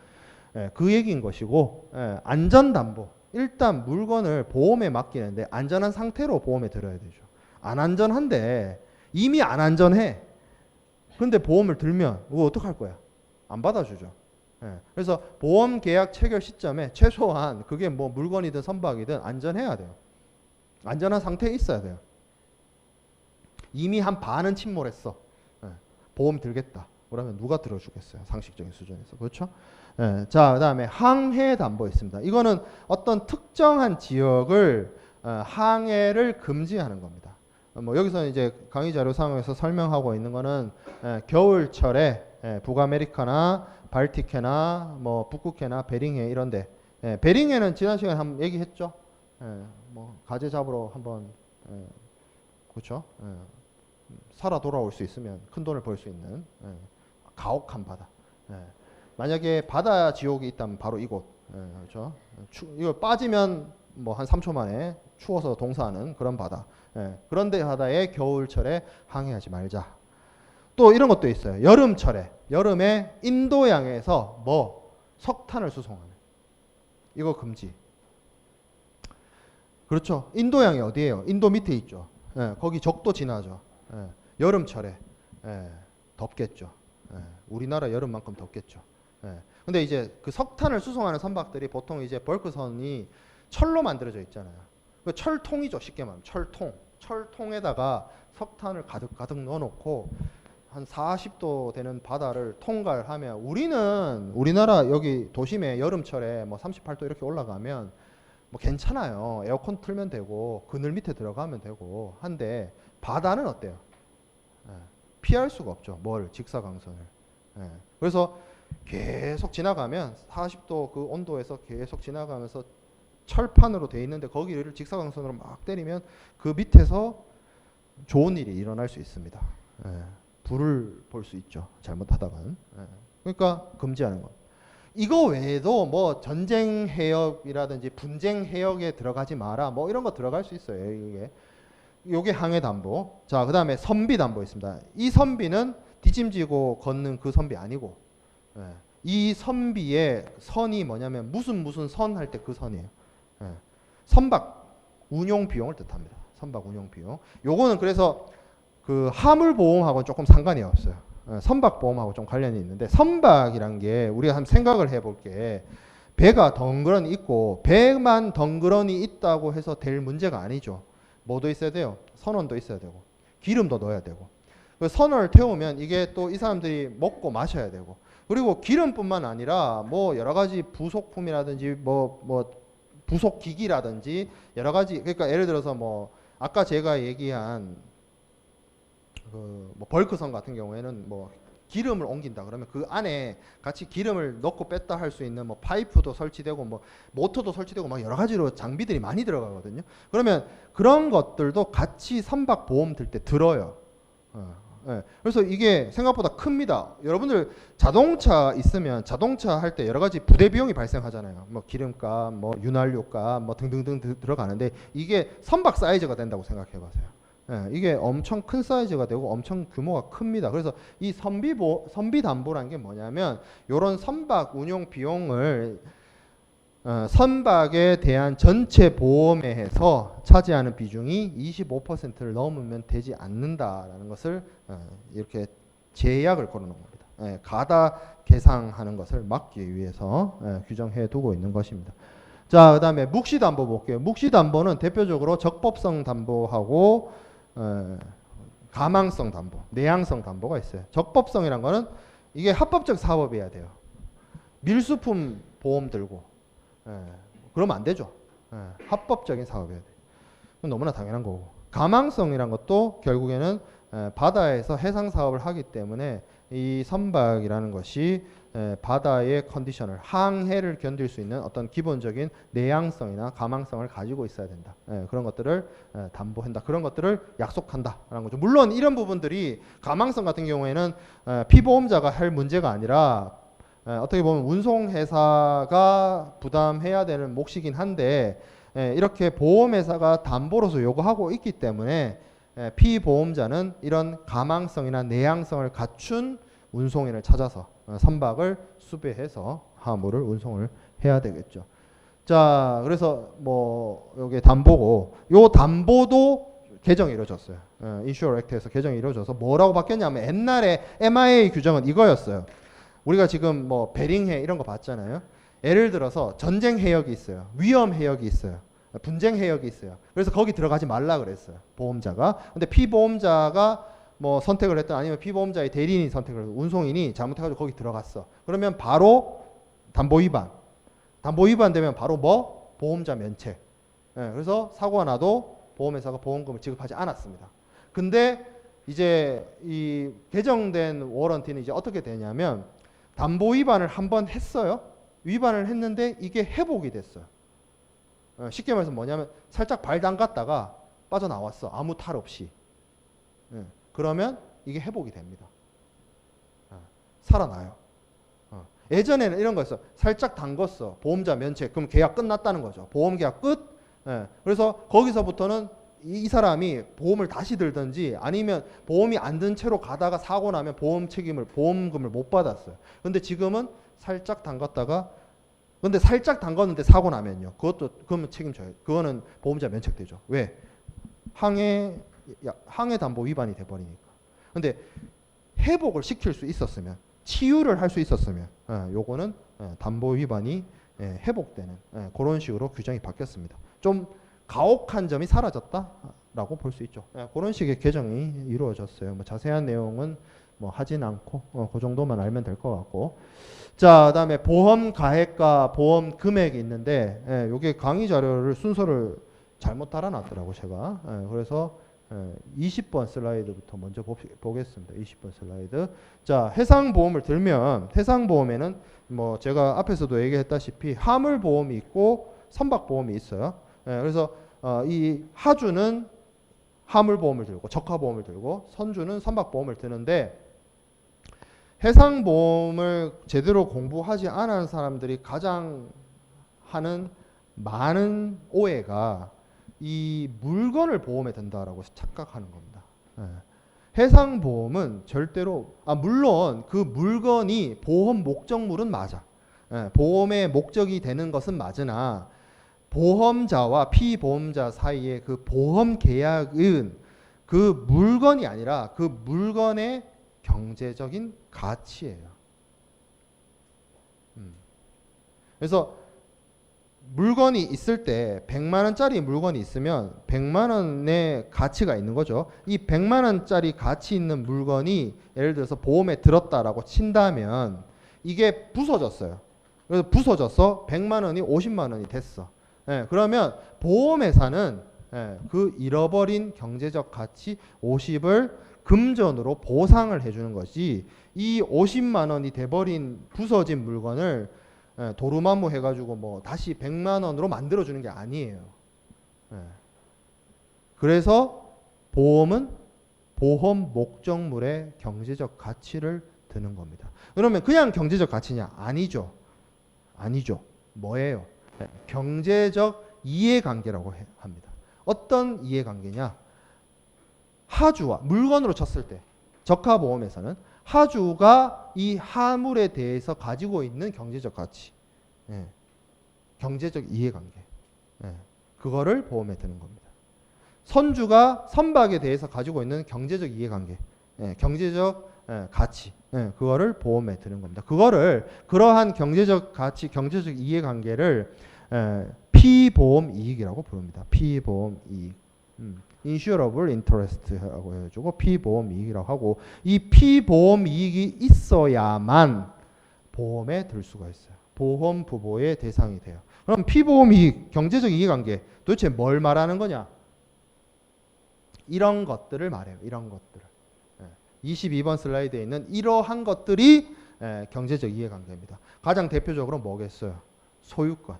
그 얘기인 것이고 안전담보. 일단 물건을 보험에 맡기는데 안전한 상태로 보험에 들어야 되죠. 안 안전한데 이미 안 안전해. 근데 보험을 들면 그거 어떡할 거야? 안 받아주죠. 그래서 보험 계약 체결 시점에 최소한 그게 뭐 물건이든 선박이든 안전해야 돼요. 안전한 상태에 있어야 돼요. 이미 한 반은 침몰했어. 보험 들겠다. 그러면 누가 들어주겠어요? 상식적인 수준에서. 그렇죠? 자, 그다음에 항해 담보 있습니다. 이거는 어떤 특정한 지역을 항해를 금지하는 겁니다. 뭐 여기서 이제 강의 자료상에서 설명하고 있는 거는 겨울철에 북아메리카나 발틱해나 뭐 북극해나 베링해 이런데 베링해는 지난 시간에 한번 얘기했죠. 뭐 가재 잡으러 한번 그렇죠. 살아 돌아올 수 있으면 큰 돈을 벌 수 있는 가혹한 바다. 만약에 바다 지옥이 있다면 바로 이곳. 그렇죠. 이거 빠지면 뭐 한 3초 만에 추워서 동사하는 그런 바다. 그런데 바다에 겨울철에 항해하지 말자. 또 이런 것도 있어요. 여름철에, 여름에 인도양에서 뭐 석탄을 수송하는 이거 금지. 그렇죠. 인도양이 어디예요? 인도 밑에 있죠. 거기 적도 지나죠. 여름철에 덥겠죠. 우리나라 여름만큼 덥겠죠. 근데 이제 그 석탄을 수송하는 선박들이 보통 이제 벌크선이 철로 만들어져 있잖아요. 그 철통이죠. 쉽게 말하면 철통. 철통에다가 석탄을 가득 넣어놓고 한 40도 되는 바다를 통과하면 우리나라 여기 도심에 여름철에 뭐 38도 이렇게 올라가면 뭐 괜찮아요. 에어컨 틀면 되고 그늘 밑에 들어가면 되고 한데 바다는 어때요? 피할 수가 없죠. 뭘? 직사광선을. 그래서 계속 지나가면 40도 그 온도에서 계속 지나가면서 철판으로 돼 있는데 거기를 직사광선으로 막 때리면 그 밑에서 좋은 일이 일어날 수 있습니다. 불을 볼 수 있죠. 잘못하다가는. 그러니까 금지하는 것. 이거 외에도 뭐 전쟁 해역이라든지 분쟁 해역에 들어가지 마라 뭐 이런 거 들어갈 수 있어요. 이게 요게 항해 담보. 자, 그다음에 선비 담보 있습니다. 이 선비는 뒷짐지고 걷는 그 선비 아니고, 예. 이 선비의 선이 뭐냐면 무슨 선 할 때 그 선이에요. 예. 선박 운용 비용을 뜻합니다. 선박 운용 비용. 요거는 그래서 그 화물 보험하고 조금 상관이 없어요. 예. 선박 보험하고 좀 관련이 있는데, 선박이란 게 우리가 한번 생각을 해볼 게, 배가 덩그러니 있고 배만 덩그러니 있다고 해서 될 문제가 아니죠. 뭐도 있어야 돼요? 선원도 있어야 되고 기름도 넣어야 되고, 그 선원을 태우면 이게 또 이 사람들이 먹고 마셔야 되고, 그리고 기름뿐만 아니라 뭐 여러 가지 부속품이라든지 뭐 부속 기기라든지 여러 가지, 그러니까 예를 들어서 뭐 아까 제가 얘기한 그 뭐 벌크선 같은 경우에는 뭐 기름을 옮긴다 그러면 그 안에 같이 기름을 넣고 뺐다 할 수 있는 뭐 파이프도 설치되고 뭐 모터도 설치되고 막 여러 가지로 장비들이 많이 들어가거든요. 그러면 그런 것들도 같이 선박 보험 들 때 들어요. 예. 그래서 이게 생각보다 큽니다. 여러분들 자동차 있으면 자동차 할 때 여러 가지 부대 비용이 발생하잖아요. 뭐 기름값, 뭐 윤활유값, 뭐 등등등 들어가는데 이게 선박 사이즈가 된다고 생각해 보세요. 예, 이게 엄청 큰 사이즈가 되고 엄청 규모가 큽니다. 그래서 이 선비 담보라는 게 뭐냐면, 이런 선박 운용 비용을 선박에 대한 전체 보험에 해서 차지하는 비중이 25%를 넘으면 되지 않는다라는 것을 이렇게 제약을 걸어놓은 겁니다. 예, 가다 계상하는 것을 막기 위해서 규정해 두고 있는 것입니다. 자, 그다음에 묵시 담보 볼게요. 묵시 담보는 대표적으로 적법성 담보하고 가망성 담보, 내양성 담보가 있어요. 적법성이란 거는 이게 합법적 사업이어야 돼요. 밀수품 보험 들고 그러면 안 되죠. 합법적인 사업이어야 돼요. 너무나 당연한 거고. 가망성이란 것도 결국에는 바다에서 해상 사업을 하기 때문에 이 선박이라는 것이 바다의 컨디션을, 항해를 견딜 수 있는 어떤 기본적인 내양성이나 가망성을 가지고 있어야 된다. 그런 것들을 담보한다. 그런 것들을 약속한다라는 거죠. 물론 이런 부분들이 가망성 같은 경우에는 피보험자가 할 문제가 아니라 어떻게 보면 운송회사가 부담해야 되는 몫이긴 한데, 이렇게 보험회사가 담보로서 요구하고 있기 때문에 피보험자는 이런 가망성이나 내양성을 갖춘 운송인을 찾아서 선박을 수배해서 화물을 운송을 해야 되겠죠. 자, 그래서 뭐 요게 담보고, 요 담보도 개정이 이루어졌어요. 인슈어 액트에서 개정이 이루어져서 뭐라고 바뀌었냐면, 옛날에 MIA 규정은 이거였어요. 우리가 지금 뭐 베링해 이런 거 봤잖아요. 예를 들어서 전쟁 해역이 있어요. 위험 해역이 있어요. 분쟁 해역이 있어요. 그래서 거기 들어가지 말라 그랬어요, 보험자가. 근데 피보험자가 뭐 선택을 했든 아니면 피보험자의 대리인이 선택을 해서 운송인이 잘못해가지고 거기 들어갔어. 그러면 바로 담보 위반. 담보 위반 되면 바로 뭐? 보험자 면책. 그래서 사고가 나도 보험회사가 보험금을 지급하지 않았습니다. 근데 이제 이 개정된 워런티는 이제 어떻게 되냐면, 담보 위반을 한번 했어요. 위반을 했는데 이게 회복이 됐어요. 쉽게 말해서 뭐냐면, 살짝 발 담갔다가 빠져나왔어. 아무 탈 없이. 그러면 이게 회복이 됩니다. 살아나요. 예전에는 이런 거였어. 살짝 담궜어. 보험자 면책. 그럼 계약 끝났다는 거죠. 보험 계약 끝. 그래서 거기서부터는 이 사람이 보험을 다시 들든지 아니면 보험이 안 든 채로 가다가 사고 나면 보험금을 못 받았어요. 근데 지금은 살짝 담갔다가, 근데 살짝 담궜는데 사고 나면요, 그러면 책임져요. 그거는 보험자 면책되죠. 왜? 항해 담보 위반이 돼버리니까. 근데 회복을 시킬 수 있었으면, 치유를 할 수 있었으면, 요거는 담보 위반이 회복되는 그런 식으로 규정이 바뀌었습니다. 좀 가혹한 점이 사라졌다라고 볼 수 있죠. 그런 식의 개정이 이루어졌어요. 뭐 자세한 내용은 뭐 하진 않고 그 정도만 알면 될 것 같고. 자, 그다음에 보험 가액과 보험 금액이 있는데, 요게 강의 자료를 순서를 잘못 달아놨더라고 제가. 그래서 20번 슬라이드부터 먼저 보겠습니다. 20번 슬라이드. 자, 해상보험을 들면, 해상보험에는 뭐 제가 앞에서도 얘기했다시피 화물보험이 있고 선박보험이 있어요. 그래서 이 하주는 화물보험을 들고 적화보험을 들고 선주는 선박보험을 드는데, 해상보험을 제대로 공부하지 않은 사람들이 가장 하는 많은 오해가, 이 물건을 보험에 든다라고 착각하는 겁니다. 해상보험은 절대로 물론 그 물건이 보험 목적물은 맞아. 보험의 목적이 되는 것은 맞으나 보험자와 피보험자 사이의 그 보험 계약은 그 물건이 아니라 그 물건의 경제적인 가치예요. 그래서 물건이 있을 때 100만 원짜리 물건이 있으면 100만 원의 가치가 있는 거죠. 이 100만 원짜리 가치 있는 물건이 예를 들어서 보험에 들었다라고 친다면 이게 부서졌어요. 그래서 부서져서 100만 원이 50만 원이 됐어. 그러면 보험회사는 그 잃어버린 경제적 가치 50을 금전으로 보상을 해주는 것이 이 50만 원이 돼버린 부서진 물건을 도루마무 해가지고 뭐 다시 100만 원으로 만들어주는 게 아니에요. 그래서 보험은 보험 목적물의 경제적 가치를 드는 겁니다. 그러면 그냥 경제적 가치냐? 아니죠. 아니죠. 뭐예요? 경제적 이해관계라고 합니다. 어떤 이해관계냐? 하주와 물건으로 쳤을 때 적하보험에서는 하주가 이 화물에 대해서 가지고 있는 경제적 가치, 경제적 이해관계, 그거를 보험에 드는 겁니다. 선주가 선박에 대해서 가지고 있는 경제적 이해관계, 경제적 가치, 그거를 보험에 드는 겁니다. 그러한 경제적 가치, 경제적 이해관계를 피보험 이익이라고 부릅니다. 피보험 이익. insurable interest라고 해가지고 피보험 이익이라고 하고, 이 피보험 이익이 있어야만 보험에 들 수가 있어요. 보험 부보의 대상이 돼요. 그럼 피보험 이익, 경제적 이해관계 도대체 뭘 말하는 거냐? 이런 것들을 말해요. 이런 것들을. 22번 슬라이드에 있는 이러한 것들이 경제적 이해관계입니다. 가장 대표적으로 뭐겠어요? 소유권.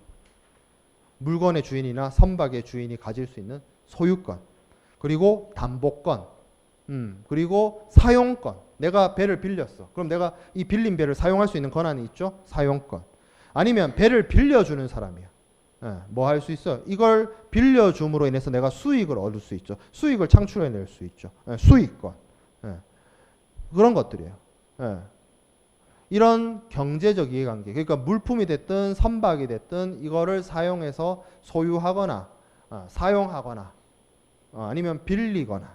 물건의 주인이나 선박의 주인이 가질 수 있는 소유권. 그리고 담보권, 그리고 사용권. 내가 배를 빌렸어. 그럼 내가 이 빌린 배를 사용할 수 있는 권한이 있죠? 사용권. 아니면 배를 빌려주는 사람이야. 뭐 할 수 있어? 이걸 빌려줌으로 인해서 내가 수익을 얻을 수 있죠. 수익을 창출해낼 수 있죠. 수익권. 그런 것들이에요. 이런 경제적 이해관계, 그러니까 물품이 됐든 선박이 됐든 이거를 사용해서 소유하거나 사용하거나 아니면 빌리거나,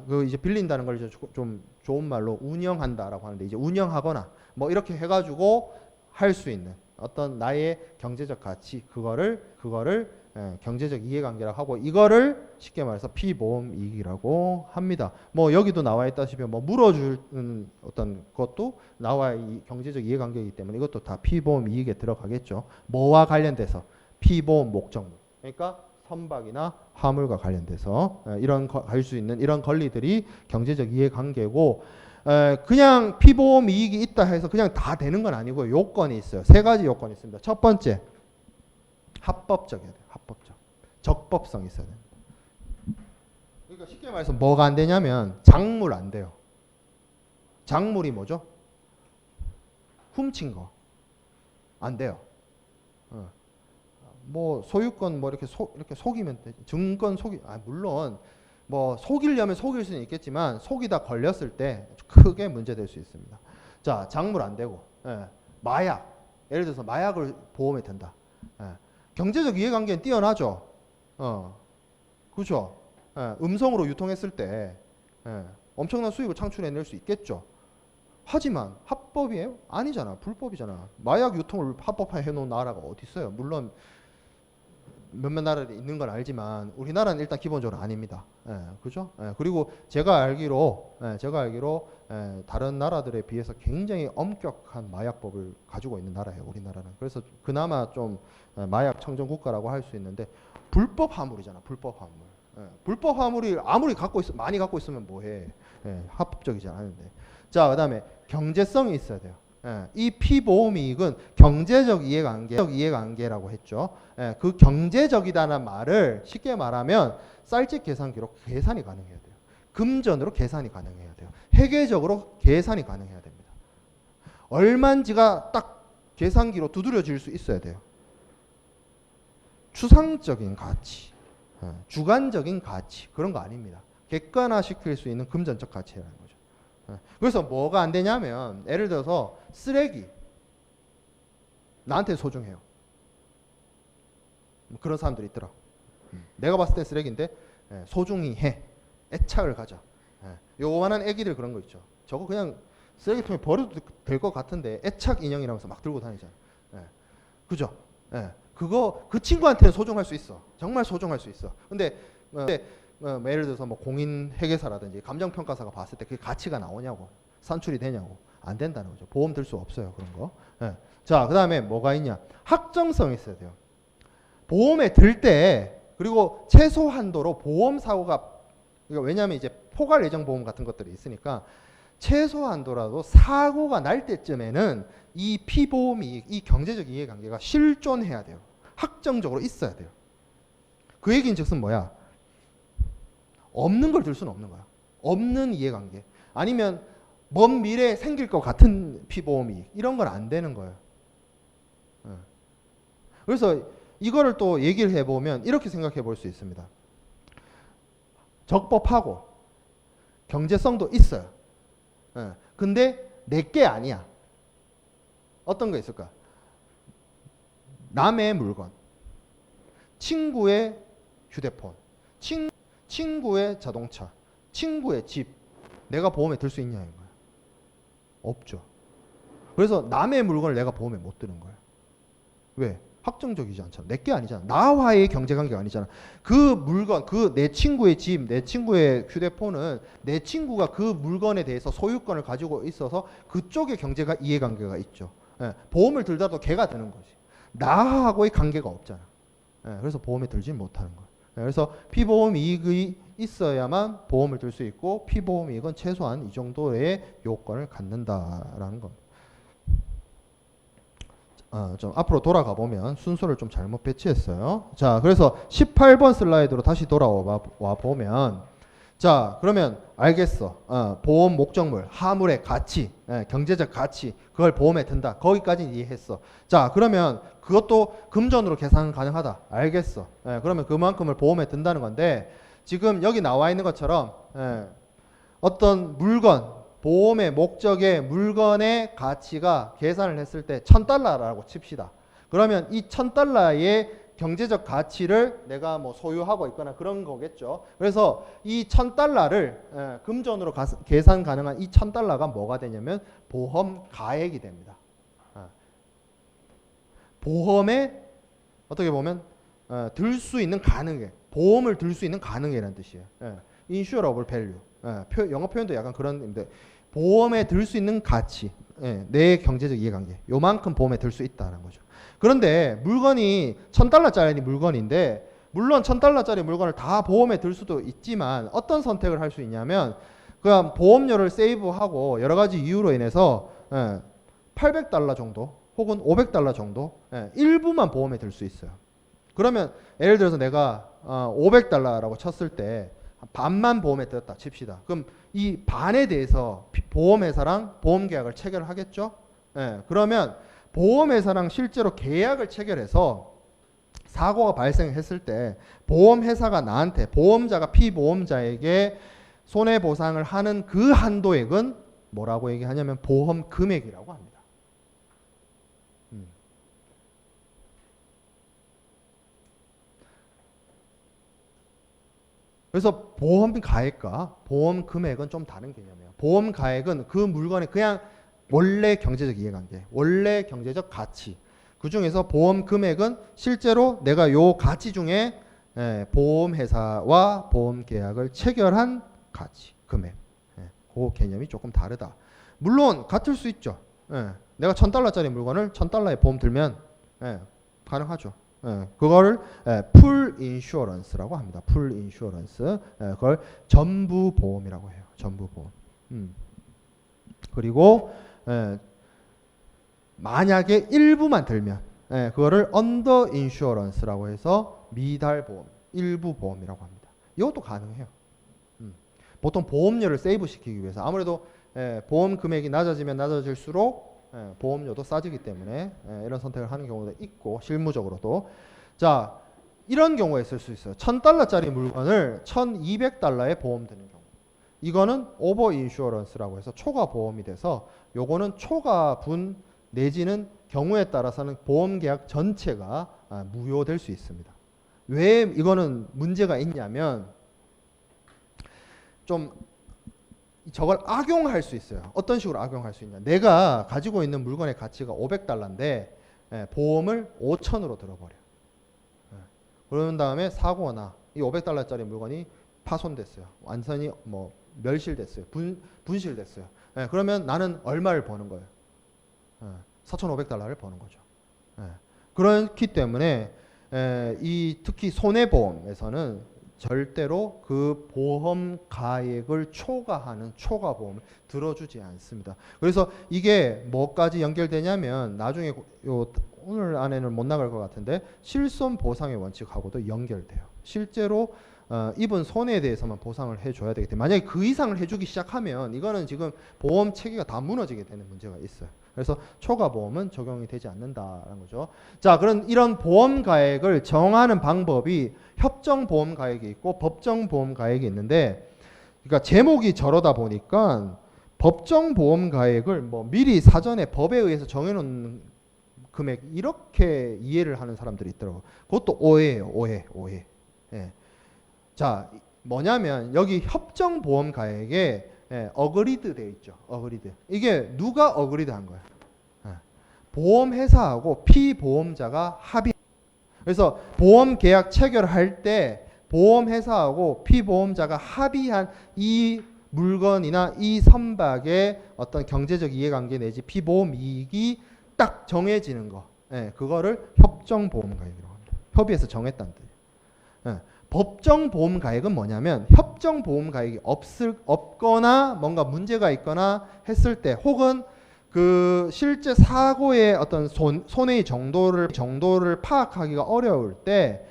그 이제 빌린다는 걸 좀 좋은 말로 운영한다라고 하는데, 이제 운영하거나 뭐 이렇게 해가지고 할 수 있는 어떤 나의 경제적 가치, 그거를 경제적 이해관계라고 하고, 이거를 쉽게 말해서 피보험 이익이라고 합니다. 뭐 여기도 나와 있다시피 뭐 물어주는 어떤 것도 나와 이 경제적 이해관계이기 때문에 이것도 다 피보험 이익에 들어가겠죠. 뭐와 관련돼서? 피보험 목적물. 그러니까 선박이나 화물과 관련돼서 이런 갈 수 있는 이런 권리들이 경제적 이해관계고, 그냥 피보험 이익이 있다 해서 그냥 다 되는 건 아니고요. 요건이 있어요. 3가지 요건이 있습니다. 첫 번째, 합법적이어야 돼요. 합법적. 적법성이 있어야 됩니다. 그러니까 쉽게 말해서 뭐가 안 되냐면 작물 안 돼요. 작물이 뭐죠? 훔친 거. 안 돼요. 뭐 소유권 뭐 이렇게 속이면 되지. 증권 물론 뭐 속이려면 속일 수는 있겠지만 속이다 걸렸을 때 크게 문제될 수 있습니다. 자, 작물 안 되고, 마약, 예를 들어서 마약을 보험에 든다. 경제적 이해관계는 뛰어나죠. 그렇죠. 음성으로 유통했을 때 엄청난 수익을 창출해낼 수 있겠죠. 하지만 합법이에요? 아니잖아. 불법이잖아. 마약 유통을 합법화해 놓은 나라가 어디 있어요? 물론 몇몇 나라에 있는 건 알지만 우리나라는 일단 기본적으로 아닙니다. 그죠? 그리고 제가 알기로 다른 나라들에 비해서 굉장히 엄격한 마약법을 가지고 있는 나라예요. 우리나라는. 그래서 그나마 좀 마약 청정 국가라고 할 수 있는데, 불법 화물이잖아. 불법 화물. 불법 화물이 아무리 많이 갖고 있으면 뭐해? 합법적이지 않은데. 자, 그다음에 경제성이 있어야 돼요. 이 피보험 이익은 경제적 이해관계라고 했죠. 그 경제적이다는 말을 쉽게 말하면 쌀집 계산기로 계산이 가능해야 돼요. 금전으로 계산이 가능해야 돼요. 회계적으로 계산이 가능해야 됩니다. 얼마인지가 딱 계산기로 두드려질 수 있어야 돼요. 추상적인 가치. 주관적인 가치 그런 거 아닙니다. 객관화시킬 수 있는 금전적 가치라는 거죠. 그래서 뭐가 안 되냐면 예를 들어서 쓰레기 나한테 소중해요. 그런 사람들이 있더라고. 내가 봤을 때 쓰레기인데 소중히 해. 애착을 가져. 요만한 애기들 그런 거 있죠. 저거 그냥 쓰레기통에 버려도 될 것 같은데 애착 인형이라면서 막 들고 다니잖아. 그죠? 그거 그 친구한테는 소중할 수 있어. 정말 소중할 수 있어. 근데 예를 들어서 뭐 공인 회계사라든지 감정평가사가 봤을 때 그 가치가 나오냐고, 산출이 되냐고, 안 된다는 거죠. 보험 들 수 없어요, 그런 거. 자, 그 다음에 뭐가 있냐? 확정성이 있어야 돼요. 보험에 들 때, 그리고 최소 한도로 보험 사고가, 왜냐하면 이제 포괄 예정 보험 같은 것들이 있으니까 최소 한도라도 사고가 날 때쯤에는 이 피보험이, 이 경제적 이해관계가 실존해야 돼요. 확정적으로 있어야 돼요. 그 얘기는 즉슨 뭐야? 없는 걸 들 수는 없는 거야. 없는 이해관계. 아니면 먼 미래에 생길 것 같은 피보험이 이런 건 안 되는 거예요. 그래서 이거를 또 얘기를 해보면 이렇게 생각해 볼 수 있습니다. 적법하고 경제성도 있어요. 근데 내게 아니야. 어떤 거 있을까? 남의 물건, 친구의 휴대폰, 친구의 자동차, 친구의 집, 내가 보험에 들 수 있냐는 거야. 없죠. 그래서 남의 물건을 내가 보험에 못 드는 거야. 왜? 확정적이지 않잖아. 내게 아니잖아. 나와의 경제관계가 아니잖아. 그 물건, 그 내 친구의 집, 내 친구의 휴대폰은 내 친구가 그 물건에 대해서 소유권을 가지고 있어서 그쪽의 경제가 이해관계가 있죠. 보험을 들더라도 걔가 드는 거지. 나하고의 관계가 없잖아. 그래서 보험에 들지 못하는 거야. 그래서 피보험 이익이 있어야만 보험을 들 수 있고 피보험 이익은 최소한 이 정도의 요건을 갖는다라는 겁니다. 좀 앞으로 돌아가 보면 순서를 좀 잘못 배치했어요. 자, 그래서 18번 슬라이드로 다시 돌아와 보면, 자, 그러면 알겠어. 보험 목적물, 하물의 가치, 경제적 가치, 그걸 보험에 든다. 거기까지 이해했어. 자, 그러면 그것도 금전으로 계산 가능하다. 알겠어. 그러면 그만큼을 보험에 든다는 건데, 지금 여기 나와 있는 것처럼 어떤 물건, 보험의 목적의 물건의 가치가 계산을 했을 때 $1,000라고 칩시다. 그러면 이 $1,000의 경제적 가치를 내가 뭐 소유하고 있거나 그런 거겠죠. 그래서 이 $1,000를 금전으로 계산 가능한 이 $1,000가 뭐가 되냐면 보험 가액이 됩니다. 보험에 어떻게 보면 들 수 있는 가능액, 보험을 들 수 있는 가능액이라는 뜻이에요. insurable value. 영어 표현도 약간 그런데 보험에 들 수 있는 가치, 내 경제적 이해관계, 요만큼 보험에 들 수 있다는 거죠. 그런데 물건이 $1,000짜리 물건인데, 물론 $1,000짜리 물건을 다 보험에 들 수도 있지만 어떤 선택을 할 수 있냐면 그냥 보험료를 세이브하고 여러 가지 이유로 인해서 $800 정도 혹은 $500 정도 일부만 보험에 들 수 있어요. 그러면 예를 들어서 내가 $500라고 쳤을 때 반만 보험에 들었다 칩시다. 그럼 이 반에 대해서 보험회사랑 보험계약을 체결하겠죠? 그러면 보험회사랑 실제로 계약을 체결해서 사고가 발생했을 때 보험회사가 나한테, 보험자가 피보험자에게 손해보상을 하는 그 한도액은 뭐라고 얘기하냐면 보험 금액이라고 합니다. 그래서 보험 가액과 보험 금액은 좀 다른 개념이에요. 보험 가액은 그 물건의 그냥 원래 경제적 이해관계, 원래 경제적 가치. 그 중에서 보험 금액은 실제로 내가 요 가치 중에 보험회사와 보험 계약을 체결한 가치, 금액. 그 개념이 조금 다르다. 물론 같을 수 있죠. 내가 $1,000짜리 물건을 $1,000에 보험 들면 가능하죠. 그거를 풀 인슈어런스라고 합니다. 풀 인슈어런스. 그걸 전부 보험이라고 해요. 전부 보험. 그리고 만약에 일부만 들면 그거를 언더 인슈어런스라고 해서 미달 보험, 일부 보험이라고 합니다. 이것도 가능해요. 보통 보험료를 세이브 시키기 위해서 아무래도 보험 금액이 낮아지면 낮아질수록 보험료도 싸지기 때문에 이런 선택을 하는 경우도 있고 실무적으로도. 자, 이런 경우가 있을 수 있어요. $1,000짜리 물건을 $1,200에 보험 드는 경우. 이거는 오버 인슈어런스라고 해서 초과 보험이 돼서 요거는 초과분 내지는 경우에 따라서는 보험 계약 전체가 무효될 수 있습니다. 왜 이거는 문제가 있냐면 좀 저걸 악용할 수 있어요. 어떤 식으로 악용할 수 있냐. 내가 가지고 있는 물건의 가치가 $500인데 보험을 5,000으로 들어버려. 그런 다음에 사고가 나. 이 $500짜리 물건이 파손됐어요. 완전히 뭐 멸실됐어요. 분실됐어요. 그러면 나는 얼마를 버는 거예요? $4,500를 버는 거죠. 그렇기 때문에 특히 손해보험에서는 절대로 그 보험 가액을 초과하는 초과보험을 들어주지 않습니다. 그래서 이게 뭐까지 연결되냐면 나중에 오늘 안에는 못 나갈 것 같은데 실손 보상의 원칙하고도 연결돼요. 실제로 입은 손해에 대해서만 보상을 해줘야 되기 때문에 만약에 그 이상을 해주기 시작하면 이거는 지금 보험 체계가 다 무너지게 되는 문제가 있어요. 그래서 초과보험은 적용이 되지 않는다라는 거죠. 자, 그런 이런 보험 가액을 정하는 방법이 협정보험 가액이 있고 법정보험 가액이 있는데, 그러니까 제목이 저러다 보니까 법정보험 가액을 뭐 미리 사전에 법에 의해서 정해놓은 금액 이렇게 이해를 하는 사람들이 있더라고요. 그것도 오해예요. 오해. 예. 자, 뭐냐면 여기 협정보험 가액에 어그리드 돼 있죠. 어그리드. 이게 누가 어그리드 한 거야? 보험회사하고 피보험자가 합의. 그래서 보험 계약 체결할 때 보험회사하고 피보험자가 합의한 이 물건이나 이 선박의 어떤 경제적 이해관계 내지 피보험 이익이 딱 정해지는 거. 그거를 협정보험가액이라고 합니다. 협의해서 정했다는 뜻이에요. 법정보험가액은 뭐냐면 협정보험가액이 없거나 뭔가 문제가 있거나 했을 때 혹은 그 실제 사고의 어떤 손해의 정도를 파악하기가 어려울 때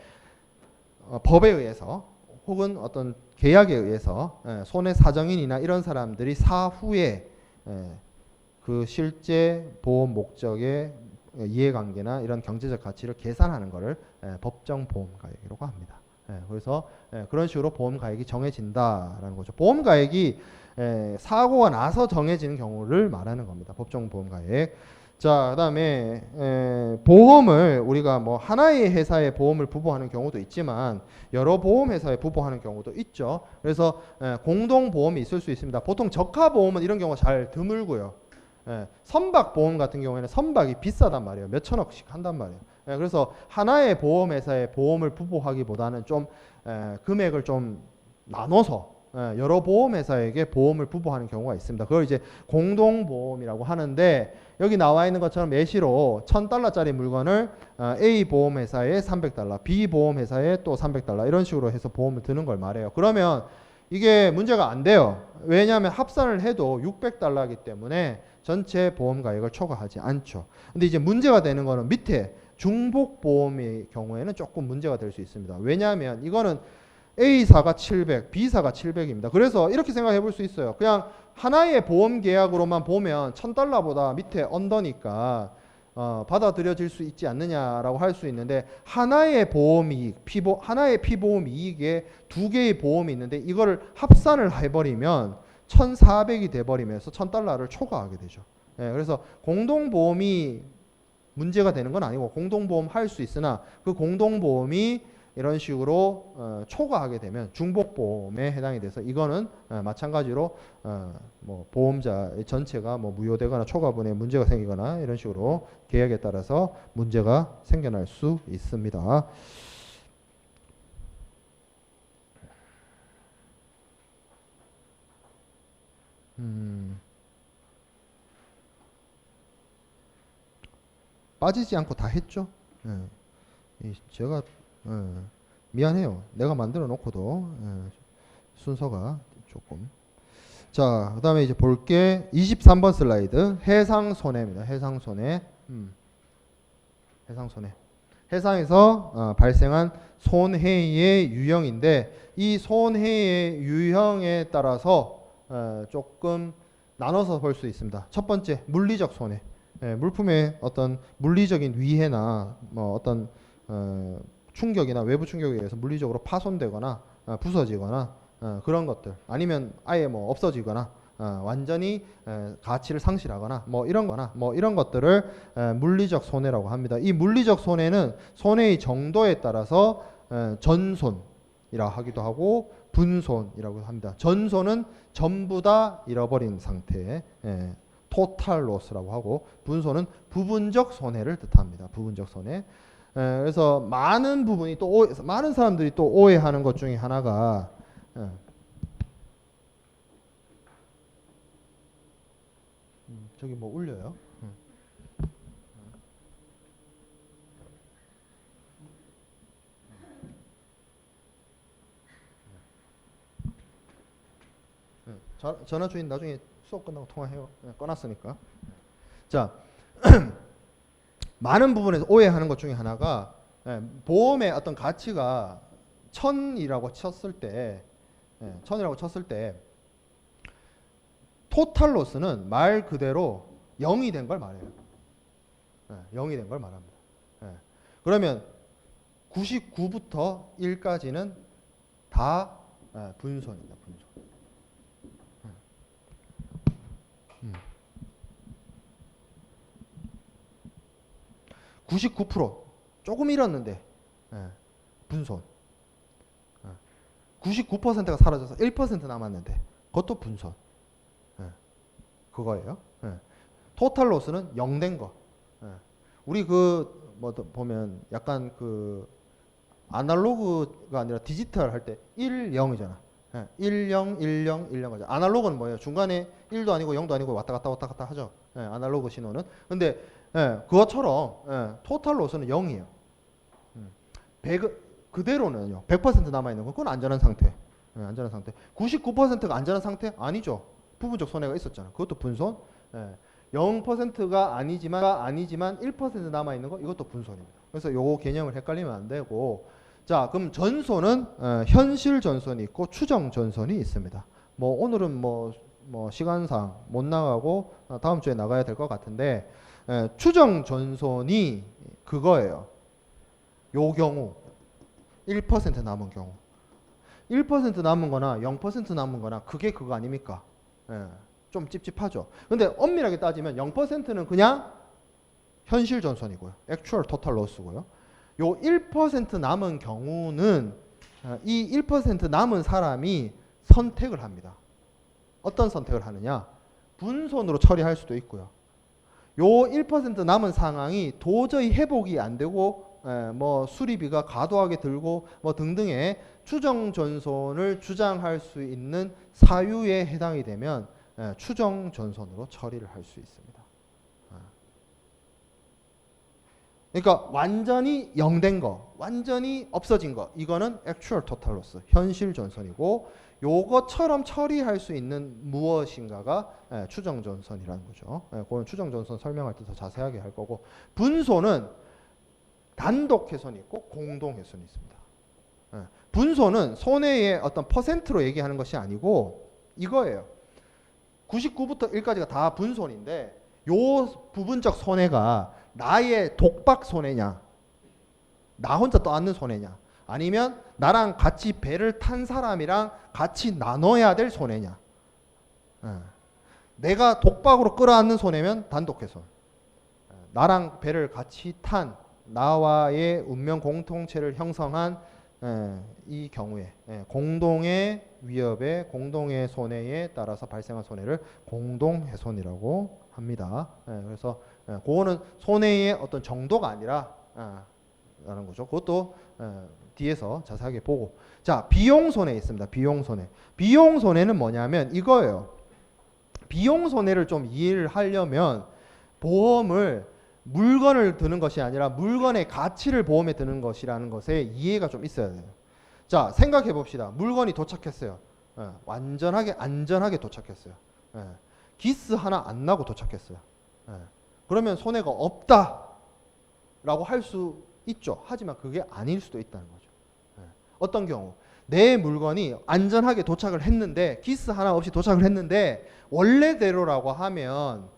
법에 의해서 혹은 어떤 계약에 의해서 손해 사정인이나 이런 사람들이 사후에 그 실제 보험 목적의 이해관계나 이런 경제적 가치를 계산하는 것을 법정보험가액이라고 합니다. 그래서 그런 식으로 보험가액이 정해진다라는 거죠. 보험가액이 사고가 나서 정해지는 경우를 말하는 겁니다. 법정보험가액. 자, 그다음에 보험을 우리가 뭐 하나의 회사에 보험을 부부하는 경우도 있지만 여러 보험회사에 부부하는 경우도 있죠. 그래서 공동보험이 있을 수 있습니다. 보통 적하보험은 이런 경우가 잘 드물고요. 선박보험 같은 경우에는 선박이 비싸단 말이에요. 몇 천억씩 한단 말이에요. 그래서 하나의 보험회사에 보험을 부부하기보다는 좀 금액을 좀 나눠서 여러 보험회사에게 보험을 부부하는 경우가 있습니다. 그걸 이제 공동보험이라고 하는데 여기 나와 있는 것처럼 예시로 $1,000짜리 물건을 A 보험회사에 $300, B 보험회사에 또 $300 이런 식으로 해서 보험을 드는 걸 말해요. 그러면 이게 문제가 안 돼요. 왜냐하면 합산을 해도 $600이기 때문에 전체 보험 가액을 초과하지 않죠. 근데 이제 문제가 되는 거는 밑에 중복보험의 경우에는 조금 문제가 될 수 있습니다. 왜냐하면 이거는 A사가 700, B사가 700입니다. 그래서 이렇게 생각해 볼 수 있어요. 그냥 하나의 보험 계약으로만 보면 $1,000보다 밑에 언더니까 받아들여질 수 있지 않느냐라고 할 수 있는데 하나의 보험 이익, 하나의 피보험 이익에 두 개의 보험이 있는데 이거를 합산을 해버리면 1,400이 돼버리면서 $1,000를 초과하게 되죠. 그래서 공동보험이 문제가 되는 건 아니고 공동보험 할 수 있으나 그 공동보험이 이런 식으로 초과하게 되면 중복보험에 해당이 돼서 이거는 마찬가지로 뭐 보험자 전체가 뭐 무효되거나 초과분에 문제가 생기거나 이런 식으로 계약에 따라서 문제가 생겨날 수 있습니다. 빠지지 않고 다 했죠. 제가 미안해요. 내가 만들어 놓고도 순서가 조금. 자, 그 다음에 이제 볼게 23번 슬라이드 해상손해입니다. 해상손해. 해상손해. 해상에서 발생한 손해의 유형인데 이 손해의 유형에 따라서 조금 나눠서 볼 수 있습니다. 첫 번째 물리적 손해. 물품의 어떤 물리적인 위해나 뭐 어떤 충격이나 외부 충격에 의해서 물리적으로 파손되거나 부서지거나 그런 것들, 아니면 아예 뭐 없어지거나 완전히 가치를 상실하거나 뭐 이런 것들을 물리적 손해라고 합니다. 이 물리적 손해는 손해의 정도에 따라서 전손이라 하기도 하고 분손이라고 합니다. 전손은 전부 다 잃어버린 상태, 토탈 로스라고 하고, 분손은 부분적 손해를 뜻합니다. 부분적 손해. 그래서 많은 사람들이 또 오해하는 것 중에 하나가 저기 뭐 울려요? 전화 주인 나중에 수업 끝나고 통화해요. 꺼놨으니까. 자, 많은 부분에서 오해하는 것 중에 하나가 보험의 어떤 가치가 1000이라고 쳤을 때 토탈 로스는 말 그대로 0이 된 걸 말해요. 0이 된 걸 말합니다. 그러면 99부터 1까지는 다 분손입니다. 분손. 99% 조금 잃었는데 분손. 99%가 사라져서 1% 남았는데 그것도 분손. 그거예요. 토탈 로스는 0 된 거. 우리 뭐 보면 약간 아날로그가 아니라 디지털 할 때 1, 0이잖아. 1, 0, 1, 0, 1, 0 하죠. 아날로그는 뭐예요? 중간에 1도 아니고 0도 아니고 왔다 갔다 하죠. 아날로그 신호는. 근데 그것처럼 토탈 로스는 0이에요. 그대로는요. 100% 남아있는 건 그건 안전한 상태. 안전한 상태. 99%가 안전한 상태? 아니죠. 부분적 손해가 있었잖아. 그것도 분손. 0%가 아니지만 1% 남아있는 거, 이것도 분손입니다. 그래서 요거 개념을 헷갈리면 안 되고, 자, 그럼 전손은 현실 전손이 있고 추정 전손이 있습니다. 뭐 오늘은 뭐 시간상 못 나가고 다음 주에 나가야 될 것 같은데, 추정 전손이 그거예요. 요 경우 1% 남은 경우, 1% 남은 거나 0% 남은 거나 그게 그거 아닙니까? 좀 찝찝하죠. 근데 엄밀하게 따지면 0%는 그냥 현실 전손이고요. 액추얼 토탈 로스고요. 요 1% 남은 경우는 이 1% 남은 사람이 선택을 합니다. 어떤 선택을 하느냐? 분손으로 처리할 수도 있고요. 요 1% 남은 상황이 도저히 회복이 안 되고 뭐 수리비가 과도하게 들고 뭐 등등의 추정 전손을 주장할 수 있는 사유에 해당이 되면 추정 전손으로 처리를 할 수 있습니다. 그러니까 완전히 0 된 거, 완전히 없어진 거, 이거는 액추얼 토탈 로스, 현실 전손이고, 요것처럼 처리할 수 있는 무엇인가가 추정 전손이라는 거죠. 그건 추정 전손 설명할 때 더 자세하게 할 거고, 분손은 단독 훼손이 있고 공동 훼손이 있습니다. 분손은 손해의 어떤 퍼센트로 얘기하는 것이 아니고 이거예요. 99부터 1까지가 다 분손인데, 요 부분적 손해가 나의 독박 손해냐, 나 혼자 떠안는 손해냐, 아니면 나랑 같이 배를 탄 사람이랑 같이 나눠야 될 손해냐. 내가 독박으로 끌어안는 손해면 단독훼손, 나랑 배를 같이 탄 나와의 운명 공통체를 형성한 이 경우에 공동의 위협에, 공동의 손해에 따라서 발생한 손해를 공동훼손이라고 합니다. 그래서 그거는 손해의 어떤 정도가 아니라 라는 거죠. 그것도 뒤에서 자세하게 보고, 자, 비용 손해 있습니다. 비용 손해. 비용 손해는 뭐냐면 이거예요. 비용 손해를 좀 이해를 하려면 보험을 물건을 드는 것이 아니라 물건의 가치를 보험에 드는 것이라는 것에 이해가 좀 있어야 돼요. 자, 생각해 봅시다. 물건이 도착했어요. 완전하게 안전하게 도착했어요. 기스 하나 안 나고 도착했어요. 그러면 손해가 없다라고 할 수 있죠. 하지만 그게 아닐 수도 있다는 거죠. 어떤 경우 내 물건이 안전하게 도착을 했는데, 기스 하나 없이 도착을 했는데, 원래대로라고 하면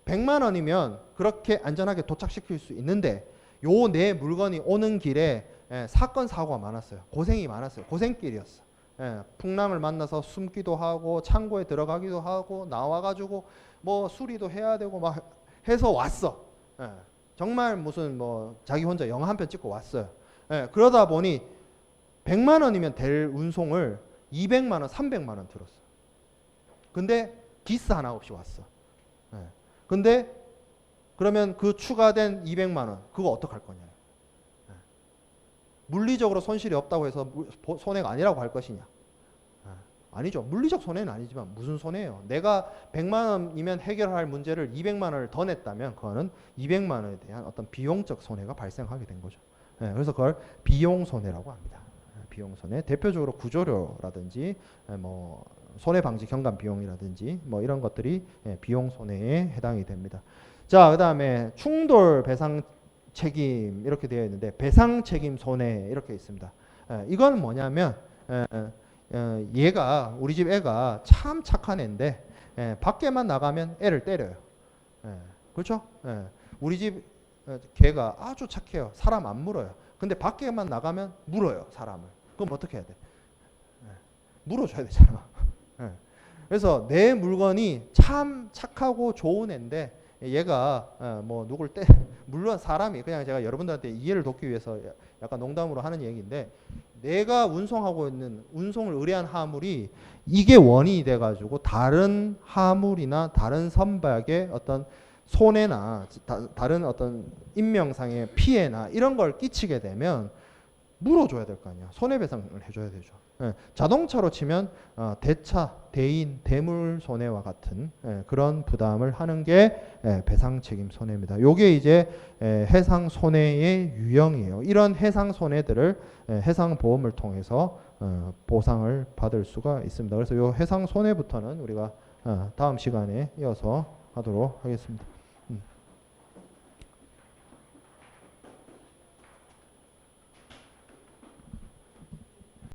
100만 원이면 그렇게 안전하게 도착시킬 수 있는데, 요 내 물건이 오는 길에 사건 사고가 많았어요. 고생이 많았어요. 고생길이었어. 풍랑을 만나서 숨기도 하고 창고에 들어가기도 하고 나와가지고 뭐 수리도 해야 되고 막 해서 왔어. 정말 무슨 뭐 자기 혼자 영화 한 편 찍고 왔어요. 그러다 보니 100만 원이면 될 운송을 200만 원, 300만 원 들었어. 근데 기스 하나 없이 왔어. 근데 그러면 그 추가된 200만 원 그거 어떡할 거냐? 물리적으로 손실이 없다고 해서 손해가 아니라고 할 것이냐? 아니죠. 물리적 손해는 아니지만 무슨 손해예요? 내가 100만 원이면 해결할 문제를 200만 원을 더 냈다면 그거는 200만 원에 대한 어떤 비용적 손해가 발생하게 된 거죠. 그래서 그걸 비용 손해라고 합니다. 비용 손해. 대표적으로 구조료라든지 뭐 손해 방지 경감 비용이라든지 뭐 이런 것들이 비용 손해에 해당이 됩니다. 자, 그다음에 충돌 배상 책임 이렇게 되어 있는데 배상 책임 손해 이렇게 있습니다. 이건 뭐냐면 얘가 우리 집 애가 참 착한 애인데 밖에만 나가면 애를 때려요. 그렇죠? 우리 집 걔가 아주 착해요. 사람 안 물어요. 근데 밖에만 나가면 물어요, 사람을. 그럼 어떻게 해야 돼? 물어줘야 되잖아. 그래서 내 물건이 참 착하고 좋은 애인데 얘가 뭐 누굴 물론 사람이 그냥 제가 여러분들한테 이해를 돕기 위해서 약간 농담으로 하는 얘기인데 내가 운송하고 있는 운송을 의뢰한 화물이 이게 원인이 돼가지고 다른 화물이나 다른 선박의 어떤 손해나 다른 어떤 인명상의 피해나 이런 걸 끼치게 되면 물어줘야 될 거 아니야. 손해배상을 해줘야 되죠. 자동차로 치면 대차, 대인, 대물 손해와 같은 그런 부담을 하는 게 배상 책임 손해입니다. 요게 이제 해상 손해의 유형이에요. 이런 해상 손해들을 해상 보험을 통해서 보상을 받을 수가 있습니다. 그래서 요 해상 손해부터는 우리가 다음 시간에 이어서 하도록 하겠습니다.